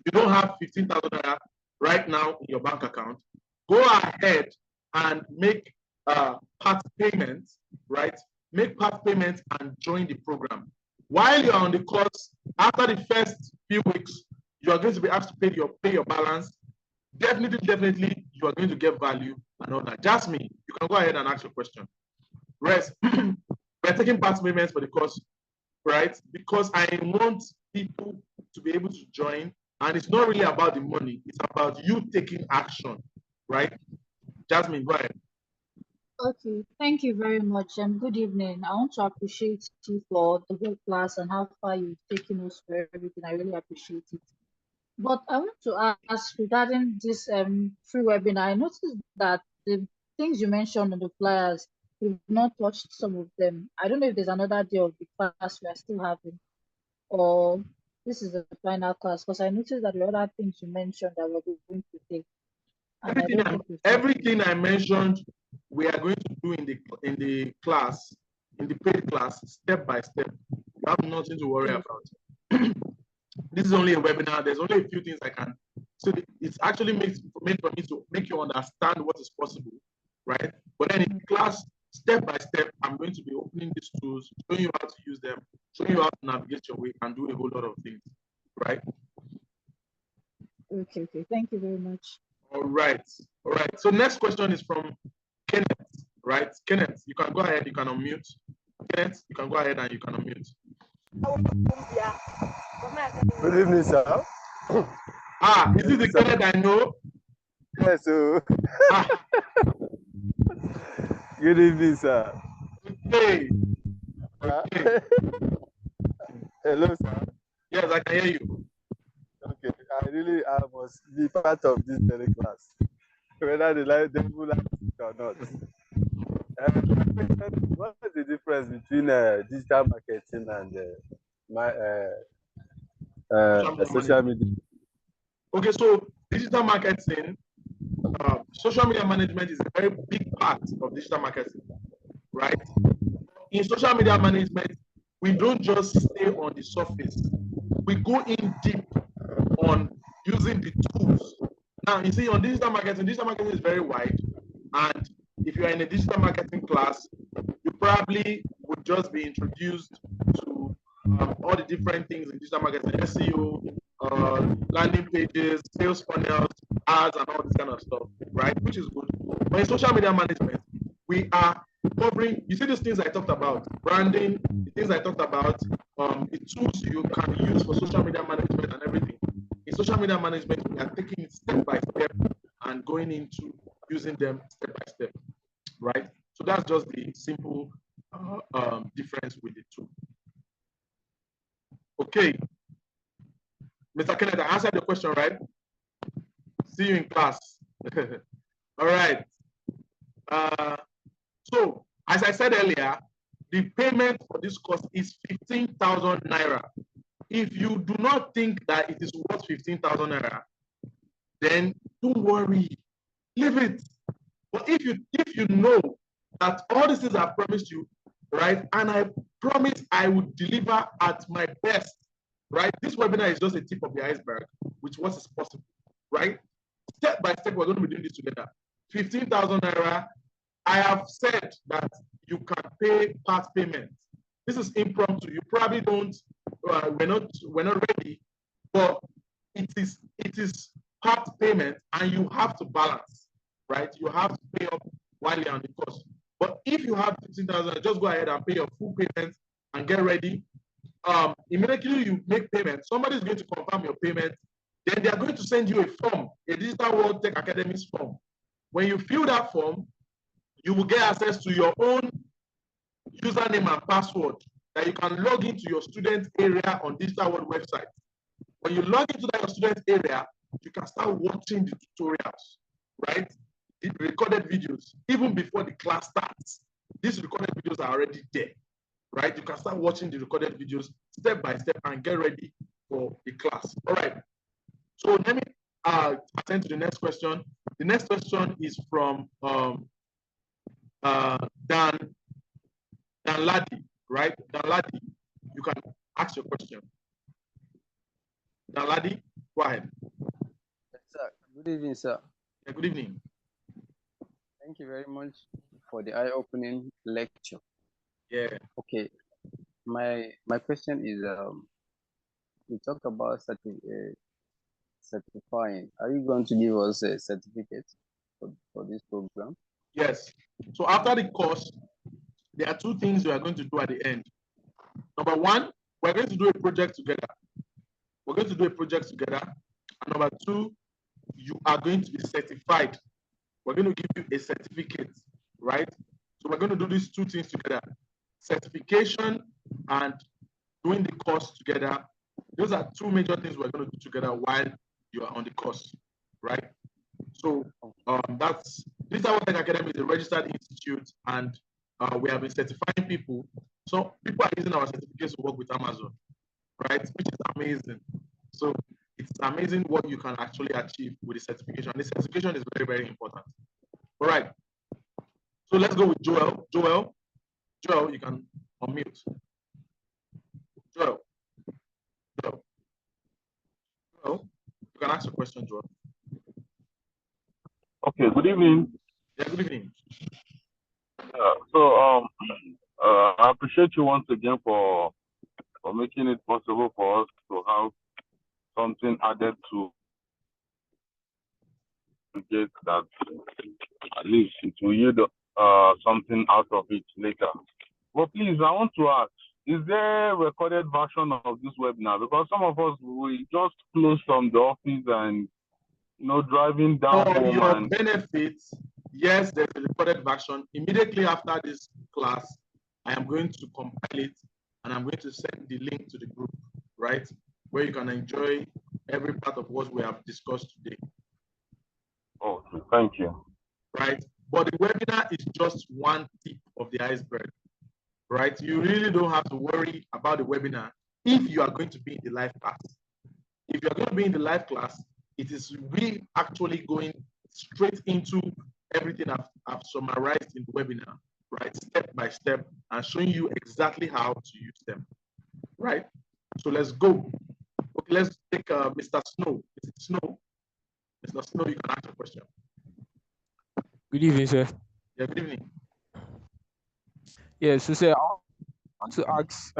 You don't have 15,000 naira right now in your bank account. Go ahead and make part payments, right? Make part payments and join the program. While you're on the course, after the first few weeks, you are going to be asked to pay your balance. Definitely, you are going to get value and all that. Jasmine, you can go ahead and ask your question. Rest, we're taking part payments for the course, right? Because I want people to be able to join, and it's not really about the money, it's about you taking action, right? Jasmine, go ahead. Okay, thank you very much. Good evening. I want to appreciate you for the whole class and how far you've taken us for everything. I really appreciate it. But I want to ask regarding this free webinar. I noticed that the things you mentioned on the flyers, we've not touched some of them. I don't know if there's another day of the class we are still having, or this is the final class, because I noticed that the other things you mentioned that we're going to take. Everything I mentioned, we are going to do in the class, in the paid class, step by step. You have nothing to worry about. This is only a webinar. There's only a few things I can. So it's actually made for me to make you understand what is possible, right? But then in class, step by step, I'm going to be opening these tools, showing you how to use them, showing you how to navigate your way and do a whole lot of things, right? Okay. Thank you very much. All right. So next question is from Kenneth, right? Kenneth, you can go ahead, you can unmute. Kenneth, you can go ahead and you can unmute. Good evening, sir. Is it the Kenneth I know? Yes, sir. Good evening, sir. Okay. Hello, sir. Yes, I can hear you. Okay, I must be part of this very class, whether they like it or not. What is the difference between digital marketing and social media? Okay, so digital marketing, social media management is a very big part of digital marketing. right? In social media management, we don't just stay on the surface. We go in deep on using the tools. Now, you see, on digital marketing is very wide. And if you are in a digital marketing class, you probably would just be introduced to all the different things in digital marketing, SEO, landing pages, sales funnels, ads, and all this kind of stuff, right? Which is good. But in social media management, we are covering, you see these things I talked about, branding, the things I talked about, the tools you can use for social media management and everything. In social media management, we are taking it step by step and going into using them step by step, right? So that's just the simple difference with the two. Okay. Mr. Kenneth, I answered the question, right? See you in class. All right. So, as I said earlier, the payment for this course is 15,000 naira. If you do not think that it is worth 15,000 naira, then don't worry, leave it. But if you know that all these things I've promised you, right, and I promise I will deliver at my best, right? This webinar is just a tip of the iceberg, which what is possible, right? Step by step, we're going to be doing this together. 15,000 naira. I have said that you can pay part payment. This is impromptu. You probably don't. We're not ready, but it is part payment, and you have to balance, right? You have to pay up while you're on the course. But if you have 15,000, just go ahead and pay your full payment and get ready. Immediately you make payment, somebody is going to confirm your payment. Then they are going to send you a form, a Digital World Tech Academy's form. When you fill that form, you will get access to your own username and password that you can log into your student area on Digital World website. When you log into that student area, you can start watching the tutorials, right? The recorded videos, even before the class starts. These recorded videos are already there, right? You can start watching the recorded videos step by step and get ready for the class. All right. So let me attend to the next question. The next question is from Dan Ladi, right? Dan Ladi, you can ask your question. Dan Ladi, go ahead. Yes, sir. Good evening, sir. Yeah, good evening. Thank you very much for the eye-opening lecture. Yeah. Okay. My question is, we talk about certifying. Are you going to give us a certificate for this program? Yes. So after the course, there are two things we are going to do at the end. Number one, we're going to do a project together. We're going to do a project together. And number two, you are going to be certified. We're going to give you a certificate, right? So we're going to do these two things together. Certification and doing the course together. Those are two major things we're going to do together while you are on the course, right? So that's Digital World Tech Academy is a registered institute, and we have been certifying people. So people are using our certificates to work with Amazon, right? Which is amazing. So it's amazing what you can actually achieve with the certification. The certification is very, very important. All right. So let's go with Joel. Joel, you can unmute. Joel, you can ask a question, Joel. Okay, good evening. Yeah, good evening. I appreciate you once again for making it possible for us to have something added to get that at least it will yield something out of it later. But please, I want to ask, is there a recorded version of this webinar? Because some of us, we just close from the office and driving down For home your and benefits, yes, there's a recorded version. Immediately after this class, I am going to compile it and I'm going to send the link to the group, right? Where you can enjoy every part of what we have discussed today. Oh, thank you. Right? But the webinar is just one tip of the iceberg, right? You really don't have to worry about the webinar if you are going to be in the live class. If you're going to be in the live class, it is we actually going straight into everything I've summarized in the webinar, right, step by step, and showing you exactly how to use them, right? So let's go. Okay, let's take Mr. Snow. Is it Snow? Mr. Snow, you can ask a question. Good evening, sir. Yeah, good evening. Yeah, so sir, I want to ask,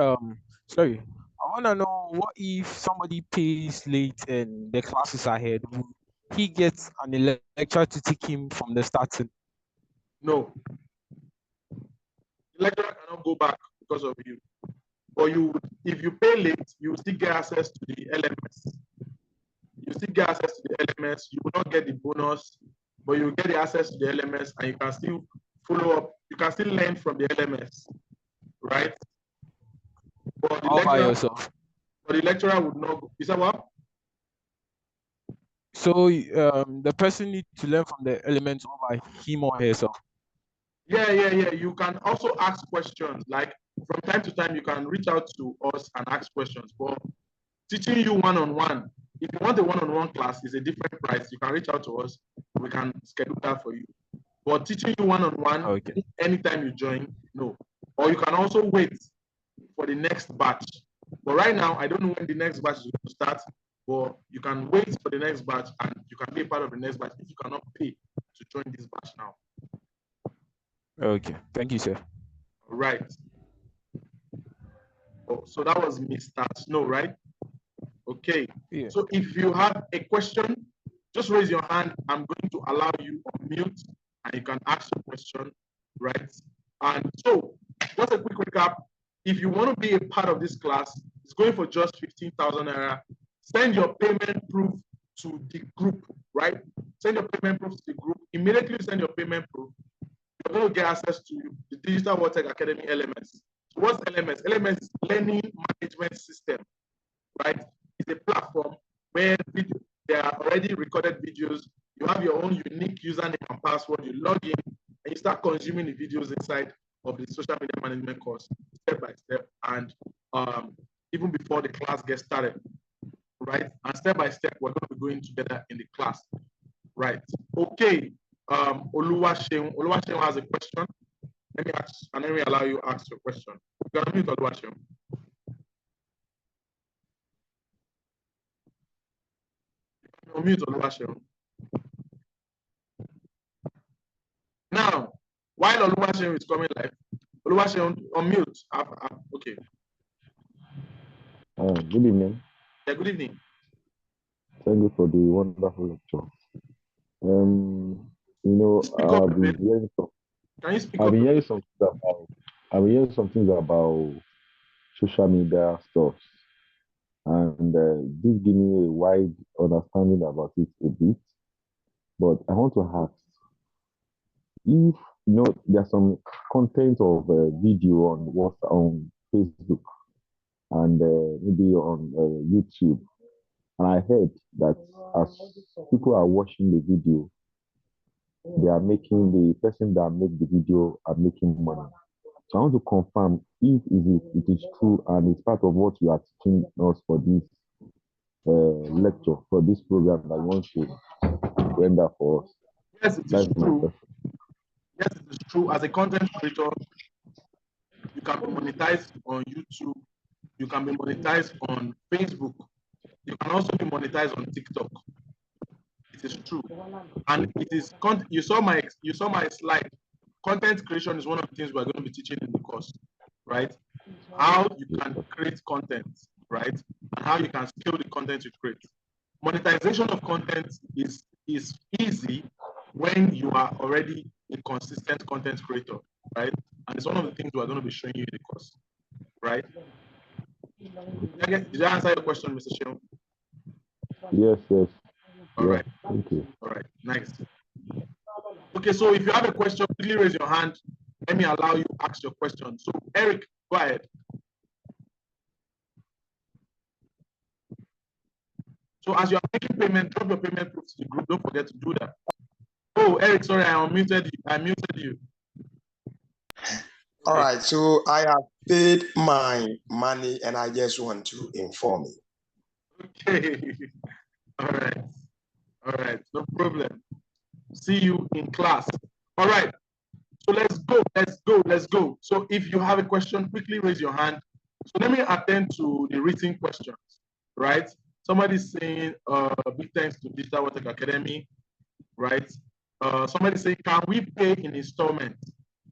sorry, I want to know what if somebody pays late and the classes ahead, will he gets an lecturer to take him from the starting? No. The lecturer cannot go back because of you. Or if you pay late, you will still get access to the LMS. You still get access to the LMS. You will not get the bonus, but you will get the access to the LMS, and you can still follow up. You can still learn from the LMS, right? But All by yourself. But the lecturer would not go. Is that what? So the person needs to learn from the elements all by him or herself. Yeah. You can also ask questions. Like from time to time, you can reach out to us and ask questions. But teaching you one-on-one, if you want a one-on-one class, is a different price. You can reach out to us. We can schedule that for you. But teaching you one-on-one, okay, anytime you join, no. Or you can also wait for the next batch. But right now, I don't know when the next batch is going to start. But you can wait for the next batch, and you can be a part of the next batch if you cannot pay to join this batch now. Okay, thank you, sir. Right. Oh, so that was Mr. Snow, right? Okay. Yeah. So if you have a question, just raise your hand. I'm going to allow you on mute, and you can ask your question, right? And so, just a quick recap. If you want to be a part of this class, it's going for just 15,000 naira. Send your payment proof to the group, right? Send your payment proof to the group. Immediately send your payment proof. You're going to get access to the Digital World Tech Academy LMS. So what's LMS? LMS is Learning Management System, right? It's a platform where there are already recorded videos. You have your own unique username and password. You log in and you start consuming the videos inside of the social media management course step by step, and even before the class gets started, right? And step by step, we're going to be going together in the class, right? Okay. Oluwaseun has a question. Let me ask, and let me allow you to ask your question. You can unmute Oluwaseun. Unmute Oluwaseun. Now, while Oluwaseun is coming live, Oluwaseun, unmute. Okay. Good evening. Yeah, good evening. Thank you for the wonderful lecture. I've been hearing some things about social media stuff, and this give me a wide understanding about it a bit. But I want to ask if there's some content of video on Facebook and maybe on YouTube, and I heard that as people are watching the video, they are making the person that make the video are making money. So I want to confirm if it is true and it's part of what you are teaching us for this lecture, for this program that you want to render for us. Yes, it is true. Yes, it is true. As a content creator, you can be monetized on YouTube. You can be monetized on Facebook. You can also be monetized on TikTok. It is true, and it is. You saw my slide. Content creation is one of the things we're going to be teaching in the course, right? How you can create content, right, and how you can scale the content you create. Monetization of content is easy when you are already a consistent content creator, right? And it's one of the things we're going to be showing you in the course, right? Did I answer your question, Mr. Sheon? Yes. All right. Thank you. All right. Nice. Okay, so if you have a question, please raise your hand. Let me allow you to ask your question. So, Eric, go ahead. So, as you are making payment, drop your payment proof to the group. Don't forget to do that. Oh, Eric, sorry, I muted you. All right, so I have paid my money and I just want to inform you. Okay. All right, no problem. See you in class. All right. So let's go. So if you have a question, quickly raise your hand. So let me attend to the written questions, right? Somebody's saying, big thanks to Digital World Tech Academy, right? Somebody saying, can we pay in installments?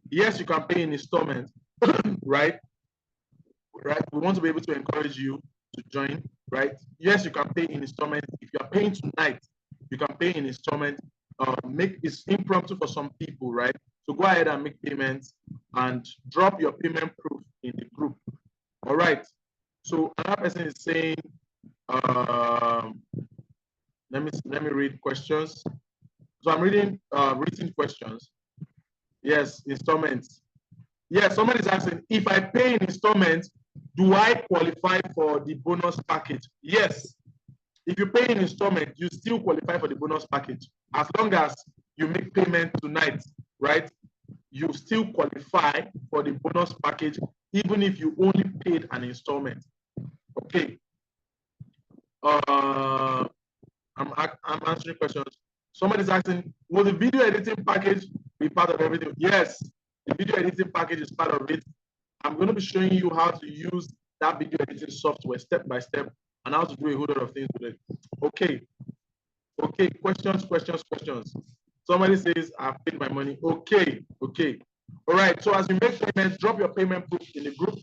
Yes, you can pay in installments, right? Right. We want to be able to encourage you to join, right? Yes, you can pay in installments. If you are paying tonight, you can pay in installments. It's impromptu for some people, right? So go ahead and make payments and drop your payment proof in the group. All right. So another person is saying, let me read questions. So I'm reading written questions. Yes, installments. Yes, somebody is asking, if I pay in installments, do I qualify for the bonus package? Yes. If you pay in installment, you still qualify for the bonus package. As long as you make payment tonight, right? You still qualify for the bonus package, even if you only paid an installment. Okay. I'm answering questions. Somebody's asking, will the video editing package be part of everything? Yes, the video editing package is part of it. I'm going to be showing you how to use that video editing software step by step and how to do a whole lot of things with it. Okay. Okay, questions. Somebody says, I've paid my money. Okay. All right, so as you make payments, drop your payment proof in the group.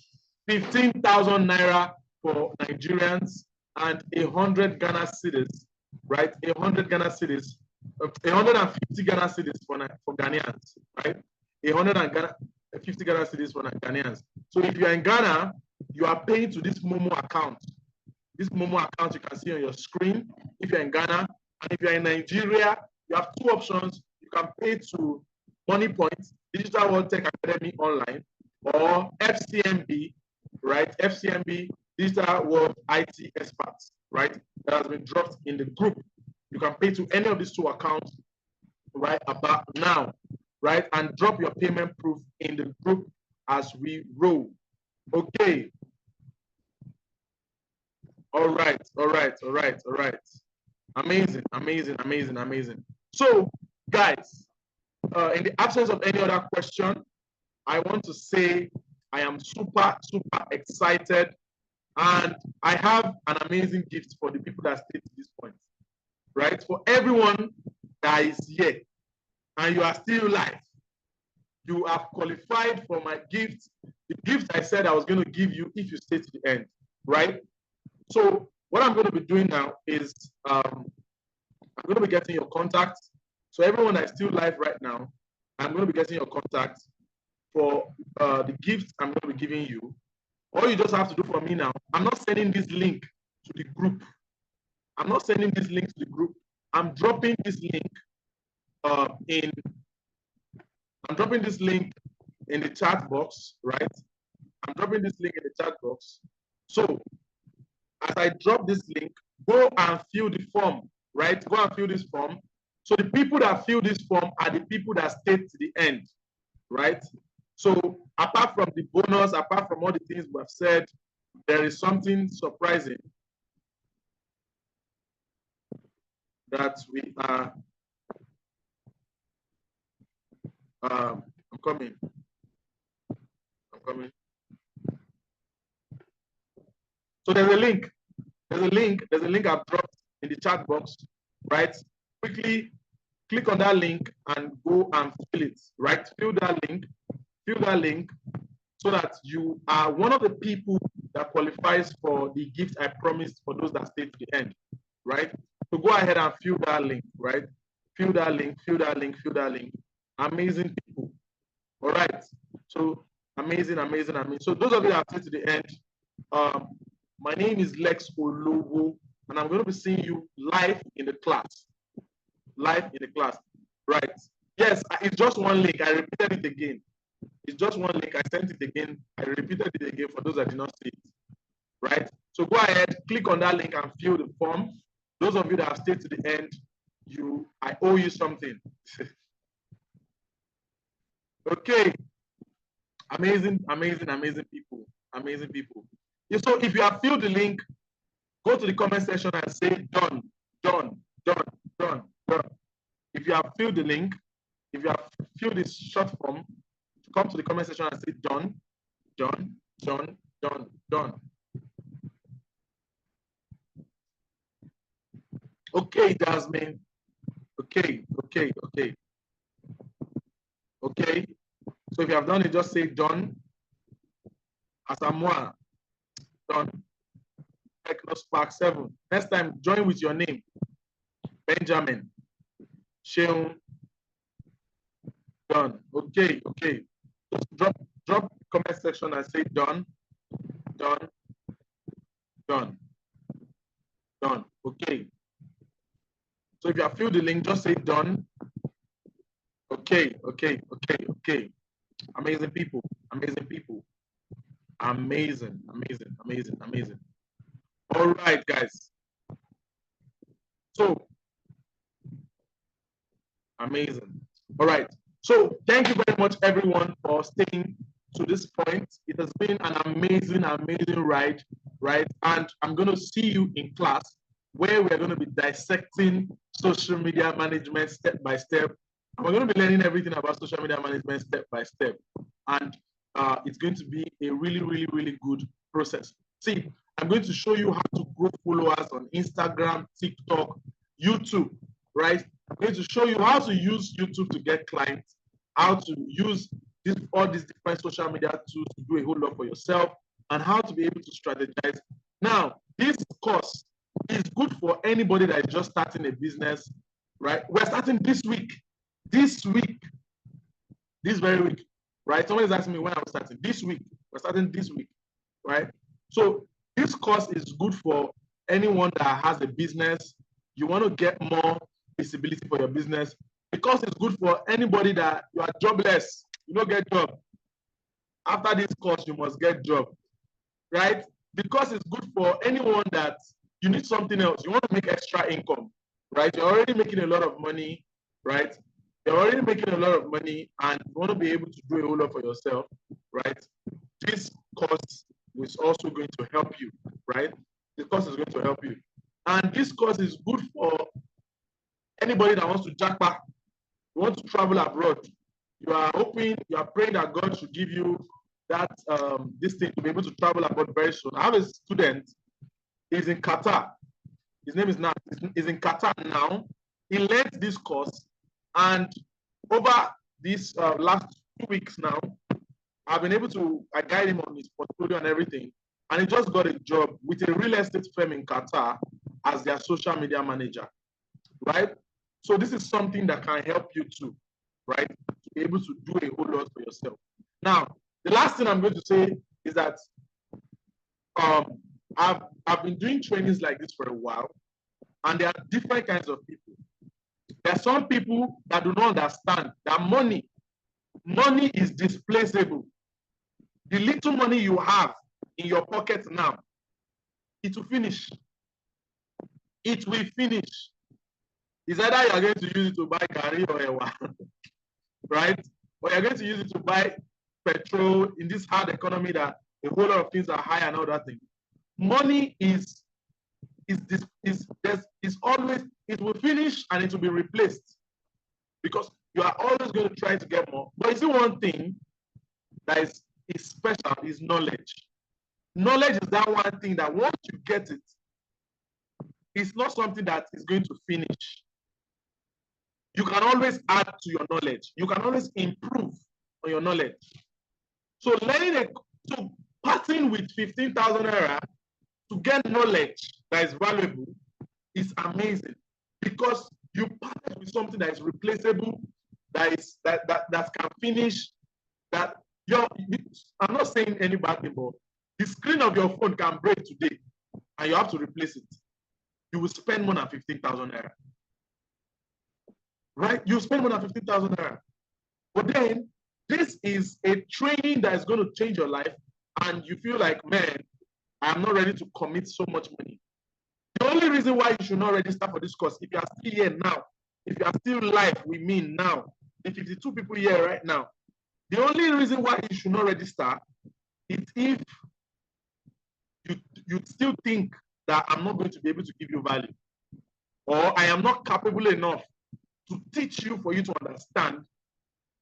15,000 Naira for Nigerians and 100 Ghana cedis, right? 100 Ghana cedis, 150 Ghana cedis for Ghanaians, right? 150 Ghana cedis for Ghanaians. So if you are in Ghana, you are paying to this Momo account. This Momo account you can see on your screen if you're in Ghana. And if you're in Nigeria, you have two options. You can pay to Money Points, Digital World Tech Academy Online, or FCMB, right? FCMB, Digital World IT Experts, right? That has been dropped in the group. You can pay to any of these two accounts right about now, right? And drop your payment proof in the group as we roll. Okay. All right. Amazing. So, guys, in the absence of any other question, I want to say I am super excited, and I have an amazing gift for the people that stayed to this point, right? For everyone that is here and you are still alive, you have qualified for my gift, the gift I said I was going to give you if you stay to the end, right? So what I'm going to be doing now is I'm going to be getting your contacts. So everyone that's still live right now, I'm going to be getting your contacts for the gift I'm going to be giving you. All you just have to do for me now, I'm not sending this link to the group. I'm dropping this link in the chat box, right? I'm dropping this link in the chat box. So as I drop this link, go and fill the form, right? Go and fill this form. So the people that fill this form are the people that stayed to the end, right? So apart from the bonus, apart from all the things we have said, there is something surprising that we are, I'm coming. So there's a link I've dropped in the chat box, right? Quickly click on that link and go and fill it, right? Fill that link so that you are one of the people that qualifies for the gift I promised for those that stay to the end, right? So go ahead and fill that link, right? Fill that link. Amazing people. All right. So amazing. So those of you that stay to the end, my name is Lex Olowo, and I'm going to be seeing you live in the class. Right? Yes, it's just one link. I repeated it again. It's just one link. I sent it again. I repeated it again for those that did not see it. Right? So go ahead, click on that link and fill the form. Those of you that have stayed to the end, I owe you something. Okay. Amazing people. So if you have filled the link, go to the comment section and say done. If you have filled the link, if you have filled this short form, come to the comment section and say done, done, done, done, done. Okay, Jasmine. Okay. Okay. So if you have done it, just say done. Asamoah, done. Technospark 7. Next time, join with your name. Benjamin. Sheung. Done. Okay. Just drop comment section and say done. Done. Okay. So if you have filled the link, just say done. Okay. Amazing people. Amazing. All right, guys. So amazing. All right. So thank you very much, everyone, for staying to this point. It has been an amazing ride, right? And I'm going to see you in class where we're going to be dissecting social media management step by step. And we're going to be learning everything about social media management step by step. And it's going to be a really good process. See, I'm going to show you how to grow followers on Instagram, TikTok, YouTube, right? I'm going to show you how to use YouTube to get clients, how to use all these different social media tools to do a whole lot for yourself, and how to be able to strategize. Now, this course is good for anybody that is just starting a business, right? We're starting this very week, right? Someone is asking me when I'm starting. This week. We're starting this week, right? So this course is good for anyone that has a business. You want to get more visibility for your business. Because it's good for anybody that you are jobless, you don't get job. After this course, you must get job, right? Because it's good for anyone that you need something else. You want to make extra income, right? You're already making a lot of money, right? You're already making a lot of money and you want to be able to do a whole lot for yourself, right? This course is also going to help you, right? This course is going to help you. And this course is good for anybody that wants to jackpot. You want to travel abroad. You are hoping, you are praying that God should give you that this thing to be able to travel abroad very soon. I have a student, he's in Qatar. His name is Nas. He's in Qatar now. He learned this course, and over these last 2 weeks now, I've been able to guide him on his portfolio and everything. And he just got a job with a real estate firm in Qatar as their social media manager, right? So this is something that can help you too, right? To be able to do a whole lot for yourself. Now, the last thing I'm going to say is that I've been doing trainings like this for a while, and there are different kinds of people. There are some people that do not understand that money is displaceable. The little money you have in your pocket now, it will finish. It will finish. It's either you are going to use it to buy curry or ewa, right? Or you're going to use it to buy petrol in this hard economy that a whole lot of things are high and all that thing. Money is always, it will finish and it will be replaced because you are always going to try to get more. But you see, one thing that is special is knowledge. Knowledge is that one thing that once you get it, it's not something that is going to finish. You can always add to your knowledge. You can always improve on your knowledge. So parting with 15,000 naira to get knowledge that is valuable is amazing because you part with something that is replaceable, that can finish. That I'm not saying any bad thing, but the screen of your phone can break today, and you have to replace it. You will spend more than 15,000 naira. Right? You spend more than 15,000 naira. But then, this is a training that is going to change your life, and you feel like, man, I'm not ready to commit so much money. The only reason why you should not register for this course, if you are still here now, if you are still live with me now, the 52 people here right now, the only reason why you should not register is if you still think that I'm not going to be able to give you value, or I am not capable enough to teach you for you to understand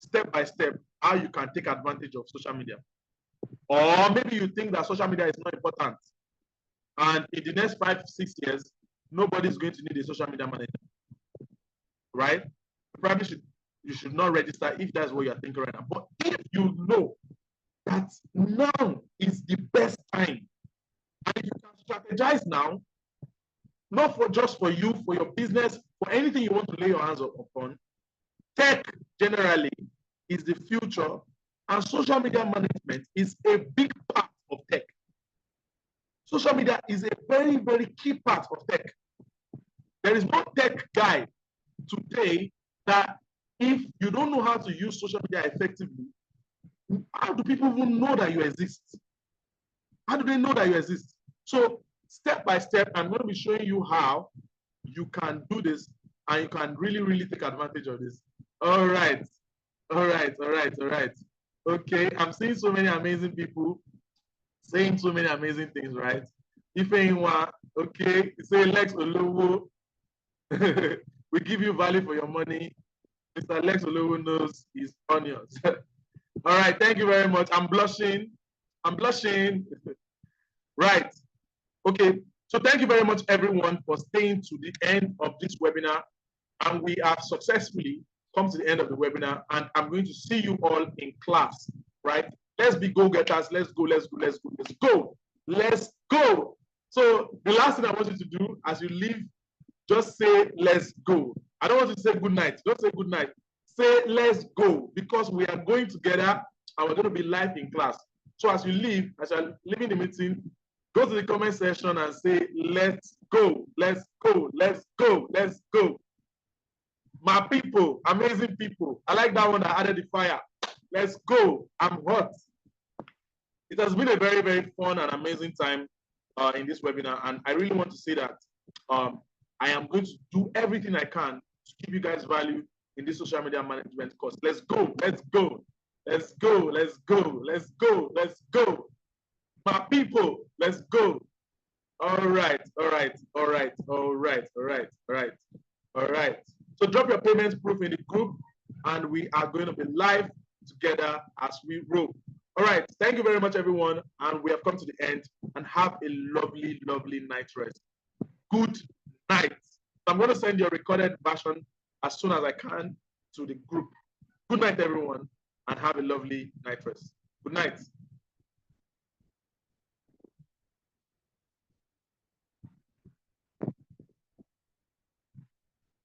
step by step how you can take advantage of social media. Or maybe you think that social media is not important. And in the next 5-6 years, nobody's going to need a social media manager. Right? You should not register if that's what you're thinking right now. But if you know that now is the best time, and if you can strategize now, not for just for you, for your business, for anything you want to lay your hands upon, tech generally is the future, and social media management is a big part of tech. Social media is a very, very key part of tech. There is no tech guy today that if you don't know how to use social media effectively, how do people even know that you exist? How do they know that you exist? So step by step, I'm going to be showing you how you can do this and you can really, really take advantage of this. All right. All right. All right. All right. Okay. I'm seeing so many amazing people saying so many amazing things, right? If anyone, okay, say Lex Olowo, we give you value for your money. Mr. Lex Olowo knows his onions. All right, thank you very much. I'm blushing. I'm blushing. Right. Okay. So thank you very much, everyone, for staying to the end of this webinar. And we have successfully come to the end of the webinar. And I'm going to see you all in class, right? Let's be go-getters. Let's go, let's go, let's go, let's go. Let's go. So the last thing I want you to do as you leave, just say, let's go. I don't want you to say good night. Don't say good night. Say, let's go, because we are going together and we're going to be live in class. So as you leave, as you're leaving the meeting, go to the comment section and say, let's go, let's go, let's go, let's go. My people, amazing people. I like that one that added the fire. Let's go. I'm hot. It has been a very, very fun and amazing time in this webinar. And I really want to say that I am going to do everything I can to give you guys value in this social media management course. Let's go. Let's go. Let's go. Let's go. Let's go. Let's go. My people, let's go. All right. All right. All right. All right. All right. All right. All right. So drop your payments proof in the group, and we are going to be live together as we roll. All right. Thank you very much, everyone. And we have come to the end, and have a lovely, lovely night rest. Good night. I'm going to send you a recorded version as soon as I can to the group. Good night, everyone, and have a lovely night rest. Good night.